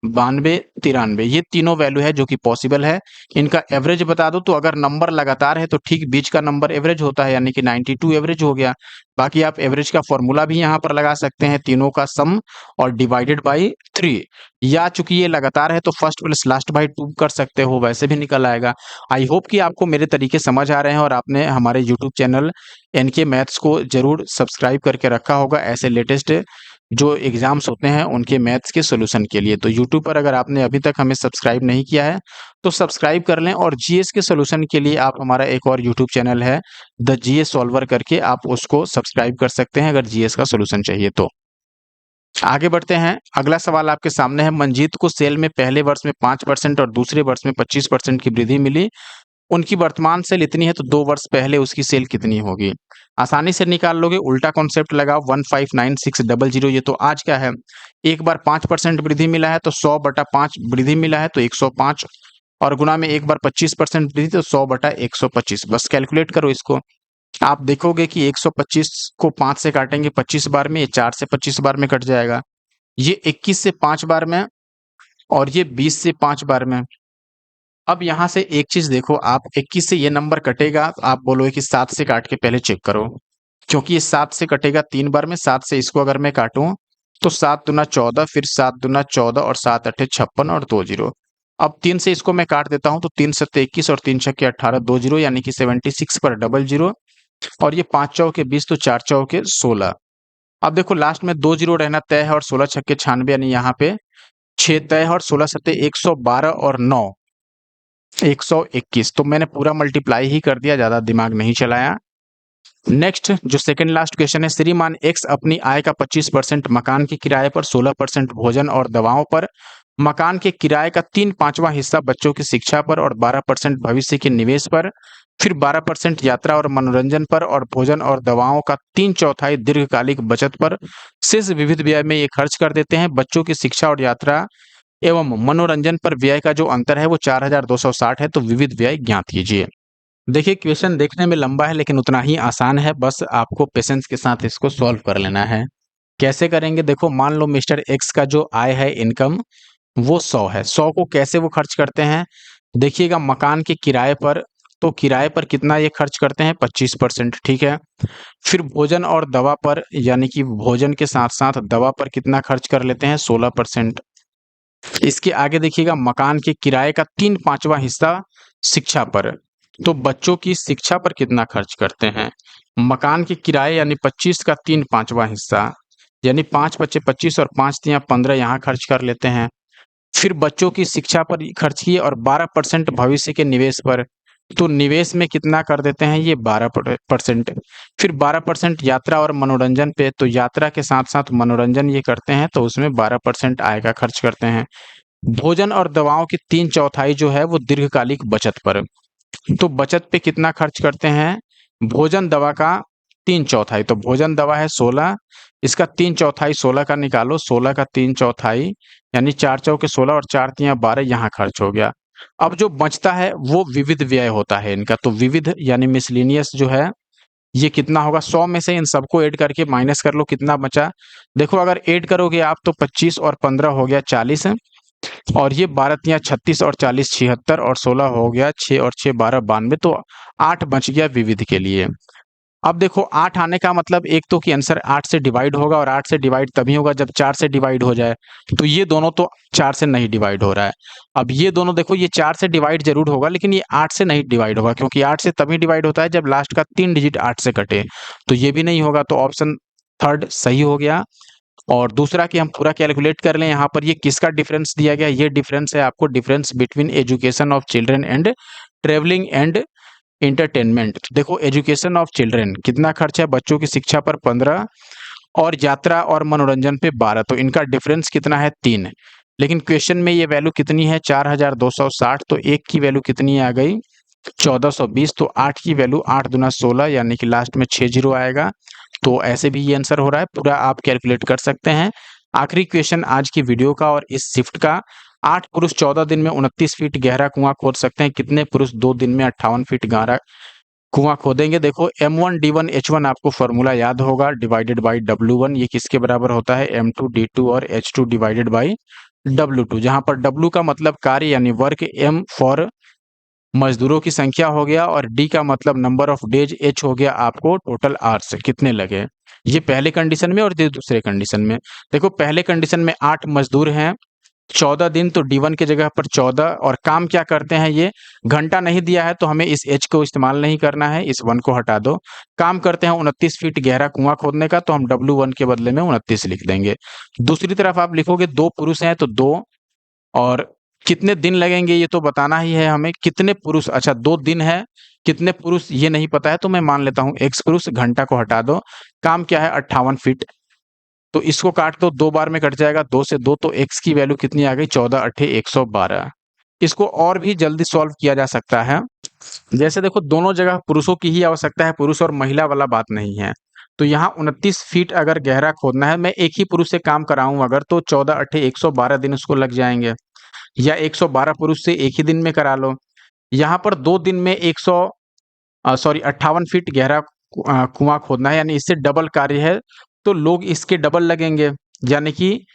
92, 93 ये तीनों वैल्यू है जो कि पॉसिबल है। इनका एवरेज बता दो तो अगर नंबर लगातार है तो ठीक बीच का नंबर एवरेज होता है, यानी कि 92 एवरेज हो गया। बाकी आप एवरेज का फॉर्मूला भी यहाँ पर लगा सकते हैं, तीनों का सम और डिवाइडेड बाई 3, या चूंकि ये लगातार है तो फर्स्ट प्लस लास्ट बाई 2 कर सकते हो, वैसे भी निकल आएगा। आई होप कि आपको मेरे तरीके समझ आ रहे हैं और आपने हमारे यूट्यूब चैनल एनके मैथ्स को जरूर सब्सक्राइब करके रखा होगा ऐसे लेटेस्ट जो एग्जाम्स होते हैं उनके मैथ्स के सॉल्यूशन के लिए। तो यूट्यूब पर अगर आपने अभी तक हमें सब्सक्राइब नहीं किया है तो सब्सक्राइब कर लें, और जीएस के सॉल्यूशन के लिए आप हमारा एक और यूट्यूब चैनल है द जीएस सॉल्वर करके, आप उसको सब्सक्राइब कर सकते हैं अगर जीएस का सॉल्यूशन चाहिए तो। आगे बढ़ते हैं, अगला सवाल आपके सामने है। मंजीत को सेल में पहले वर्ष में 5% और दूसरे वर्ष में 25% की वृद्धि मिली। उनकी वर्तमान सेल इतनी है तो 2 वर्ष पहले उसकी सेल कितनी होगी? आसानी से निकाल लोगे, उल्टा कॉन्सेप्ट लगाओ। 159600, ये तो आज का है। एक बार 5% वृद्धि मिला है तो 100/5 वृद्धि मिला है तो 105, और गुना में एक बार 25% वृद्धि तो 100/125। बस कैलकुलेट करो इसको। आप देखोगे कि 125 को 5 से काटेंगे 25 बार में, ये 4 से 25 बार में कट जाएगा। ये 21 से 5 बार में, और ये 20 से 5 बार में। अब यहाँ से एक चीज देखो, आप 21 से ये नंबर कटेगा तो आप बोलोगे कि 7 से काट के पहले चेक करो, क्योंकि ये 7 से कटेगा 3 बार में। 7 से इसको अगर मैं काटूं तो 7 दूना 14, फिर 7 दूना 14 और 7 अठे 56 और 2 जीरो। अब 3 से इसको मैं काट देता हूं तो 3 सत्ते 21 और 3 छक्के 18, 2 जीरो यानी कि 76 पर डबल जीरो, और ये 5 चौके 20 तो 4 चौके 16। अब देखो लास्ट में 2 जीरो रहना तय है, और 16 छक्के 96 यानी यहाँ पे 6 तय है, और 16 सत्ते 112 और 9 121। तो मैंने पूरा मल्टीप्लाई ही कर दिया, ज्यादा दिमाग नहीं चलाया। नेक्स्ट जो सेकंड लास्ट क्वेश्चन है, श्रीमान एक्स अपनी आय का 25% मकान के किराए पर, 16% भोजन और दवाओं पर, मकान के किराए का 3/5वां हिस्सा बच्चों की शिक्षा पर और 12% भविष्य के निवेश पर, फिर 12% यात्रा और मनोरंजन पर, और भोजन और दवाओं का 3/4 दीर्घकालिक बचत पर, शेष विविध व्यय में ये खर्च कर देते हैं। बच्चों की शिक्षा और यात्रा एवं मनोरंजन पर व्यय का जो अंतर है वो 4260 है, तो विविध व्यय ज्ञात कीजिए। देखिए क्वेश्चन देखने में लंबा है लेकिन उतना ही आसान है, बस आपको पेशेंस के साथ इसको सॉल्व कर लेना है। कैसे करेंगे, देखो मान लो मिस्टर एक्स का जो आय है, इनकम, वो 100 है। 100 को कैसे वो खर्च करते हैं, देखिएगा मकान के किराए पर, तो किराए पर कितना ये खर्च करते हैं, 25%, ठीक है। फिर भोजन और दवा पर, यानी कि भोजन के साथ साथ दवा पर कितना खर्च कर लेते हैं, 16%। इसके आगे देखिएगा मकान के किराए का 3/5वां हिस्सा शिक्षा पर, तो बच्चों की शिक्षा पर कितना खर्च करते हैं, मकान के किराए यानी 25 का 3/5वां हिस्सा, यानी 5 बचे 25 और 5 तिया 15 यहाँ खर्च कर लेते हैं। फिर बच्चों की शिक्षा पर खर्च किए, और 12% भविष्य के निवेश पर, तो निवेश में कितना कर देते हैं, ये 12%। फिर 12% यात्रा और मनोरंजन पे, तो यात्रा के साथ साथ मनोरंजन ये करते हैं तो उसमें 12% आय का खर्च करते हैं। भोजन और दवाओं की 3/4 जो है वो दीर्घकालिक बचत पर, तो बचत पे कितना खर्च करते हैं, भोजन दवा का 3/4, तो भोजन दवा है 16, इसका 3/4 16 का निकालो, 16 का 3/4 यानी 4 चौके 16 और 4 तिया 12 यहाँ खर्च हो गया। अब जो बचता है वो विविध व्यय होता है इनका, तो विविध यानी मिसलिनियस जो है ये कितना होगा, 100 में से इन सबको ऐड करके माइनस कर लो कितना बचा। देखो अगर ऐड करोगे आप तो 25 और 15 हो गया 40, और ये 12 तिया 36 और 40 76, और 16 हो गया 6 और 6 12 92, तो 8 बच गया विविध के लिए। अब देखो 8 आने का मतलब एक तो कि आंसर 8 से डिवाइड होगा, और 8 से डिवाइड तभी होगा जब 4 से डिवाइड हो जाए, तो ये दोनों तो 4 से नहीं डिवाइड हो रहा है। अब ये दोनों देखो, ये 4 से डिवाइड जरूर होगा लेकिन ये 8 से नहीं डिवाइड होगा, क्योंकि 8 से तभी डिवाइड होता है जब लास्ट का 3 डिजिट 8 से कटे, तो ये भी नहीं होगा, तो ऑप्शन थर्ड सही हो गया। और दूसरा कि हम पूरा कैलकुलेट कर लें, यहाँ पर ये किसका डिफरेंस दिया गया, ये डिफरेंस है आपको, difference between education of children and travelling and entertainment. देखो एजुकेशन ऑफ चिल्ड्रन कितना खर्च है, बच्चों की शिक्षा पर 15 और यात्रा और मनोरंजन पे 12, तो इनका डिफरेंस कितना है 3। लेकिन क्वेश्चन में ये वैल्यू कितनी है 4260, तो एक की वैल्यू कितनी आ गई 1420, तो 8 की वैल्यू 8 दूना 16 यानी कि लास्ट में 6 जीरो आएगा। तो ऐसे भी ये आंसर हो रहा है, पूरा आप कैलकुलेट कर सकते हैं। आखिरी क्वेश्चन आज की वीडियो का और इस शिफ्ट का, 8 पुरुष 14 दिन में 29 फीट गहरा कुआं खोद सकते हैं, कितने पुरुष 2 दिन में 58 फीट गहरा कुआं खोदेंगे। देखो M1 D1 H1 आपको फॉर्मूला याद होगा, डिवाइडेड बाई W1, ये किसके बराबर होता है, M2 D2 और H2 डिवाइडेड बाई W2, जहां पर W का मतलब कार्य यानी वर्क, M फॉर मजदूरों की संख्या हो गया और D का मतलब नंबर ऑफ डेज, H हो गया आपको टोटल आवर्स कितने लगे। ये पहले कंडीशन में और ये दूसरे कंडीशन में। देखो पहले कंडीशन में 8 मजदूर हैं, 14 दिन, तो D1 की जगह पर 14, और काम क्या करते हैं ये, घंटा नहीं दिया है तो हमें इस H को इस्तेमाल नहीं करना है, इस 1 को हटा दो। काम करते हैं 29 फीट गहरा कुआं खोदने का, तो हम W1 के बदले में 29 लिख देंगे। दूसरी तरफ आप लिखोगे 2 पुरुष हैं तो 2, और कितने दिन लगेंगे ये तो बताना ही है हमें, कितने पुरुष, अच्छा 2 दिन है, कितने पुरुष ये नहीं पता है तो मैं मान लेता हूँ X पुरुष, घंटा को हटा दो, काम क्या है 58 फीट, तो इसको काट दो, 2 बार में कट जाएगा, 2 से 2, तो X की वैल्यू कितनी आ गई, 14 अट्ठे 112। इसको और भी जल्दी सॉल्व किया जा सकता है। जैसे देखो दोनों जगह पुरुषों की ही आवश्यकता है, पुरुष और महिला वाला बात नहीं है। तो यहाँ 29 फीट अगर गहरा खोदना है, मैं एक ही पुरुष से काम कराऊं अगर, तो 14 अट्ठे 112 दिन उसको लग जाएंगे, या 112 पुरुष से एक ही दिन में करा लो। यहाँ पर 2 दिन में 58 फीट गहरा कुआं खोदना है, यानी इससे डबल कार्य है, तो लोग इसके डबल लगेंगे, यानी कि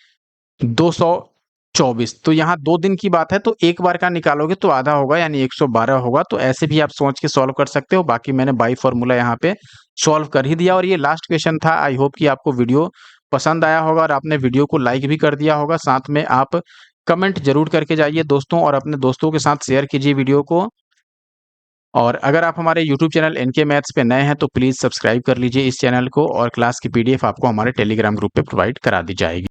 224। तो यहाँ 2 दिन की बात है तो एक बार का निकालोगे तो आधा होगा, यानी 112 होगा। तो ऐसे भी आप सोच के सॉल्व कर सकते हो। बाकी मैंने बाई फॉर्मूला यहाँ पे सॉल्व कर ही दिया, और ये लास्ट क्वेश्चन था। आई होप कि आपको वीडियो पसंद आया होगा और आपने वीडियो को लाइक भी कर दिया होगा। साथ में आप कमेंट जरूर करके जाइए दोस्तों, और अपने दोस्तों के साथ शेयर कीजिए वीडियो को। और अगर आप हमारे यूट्यूब चैनल एनके मैथ्स पे नए हैं तो प्लीज़ सब्सक्राइब कर लीजिए इस चैनल को, और क्लास की पीडीएफ आपको हमारे टेलीग्राम ग्रुप पे प्रोवाइड करा दी जाएगी।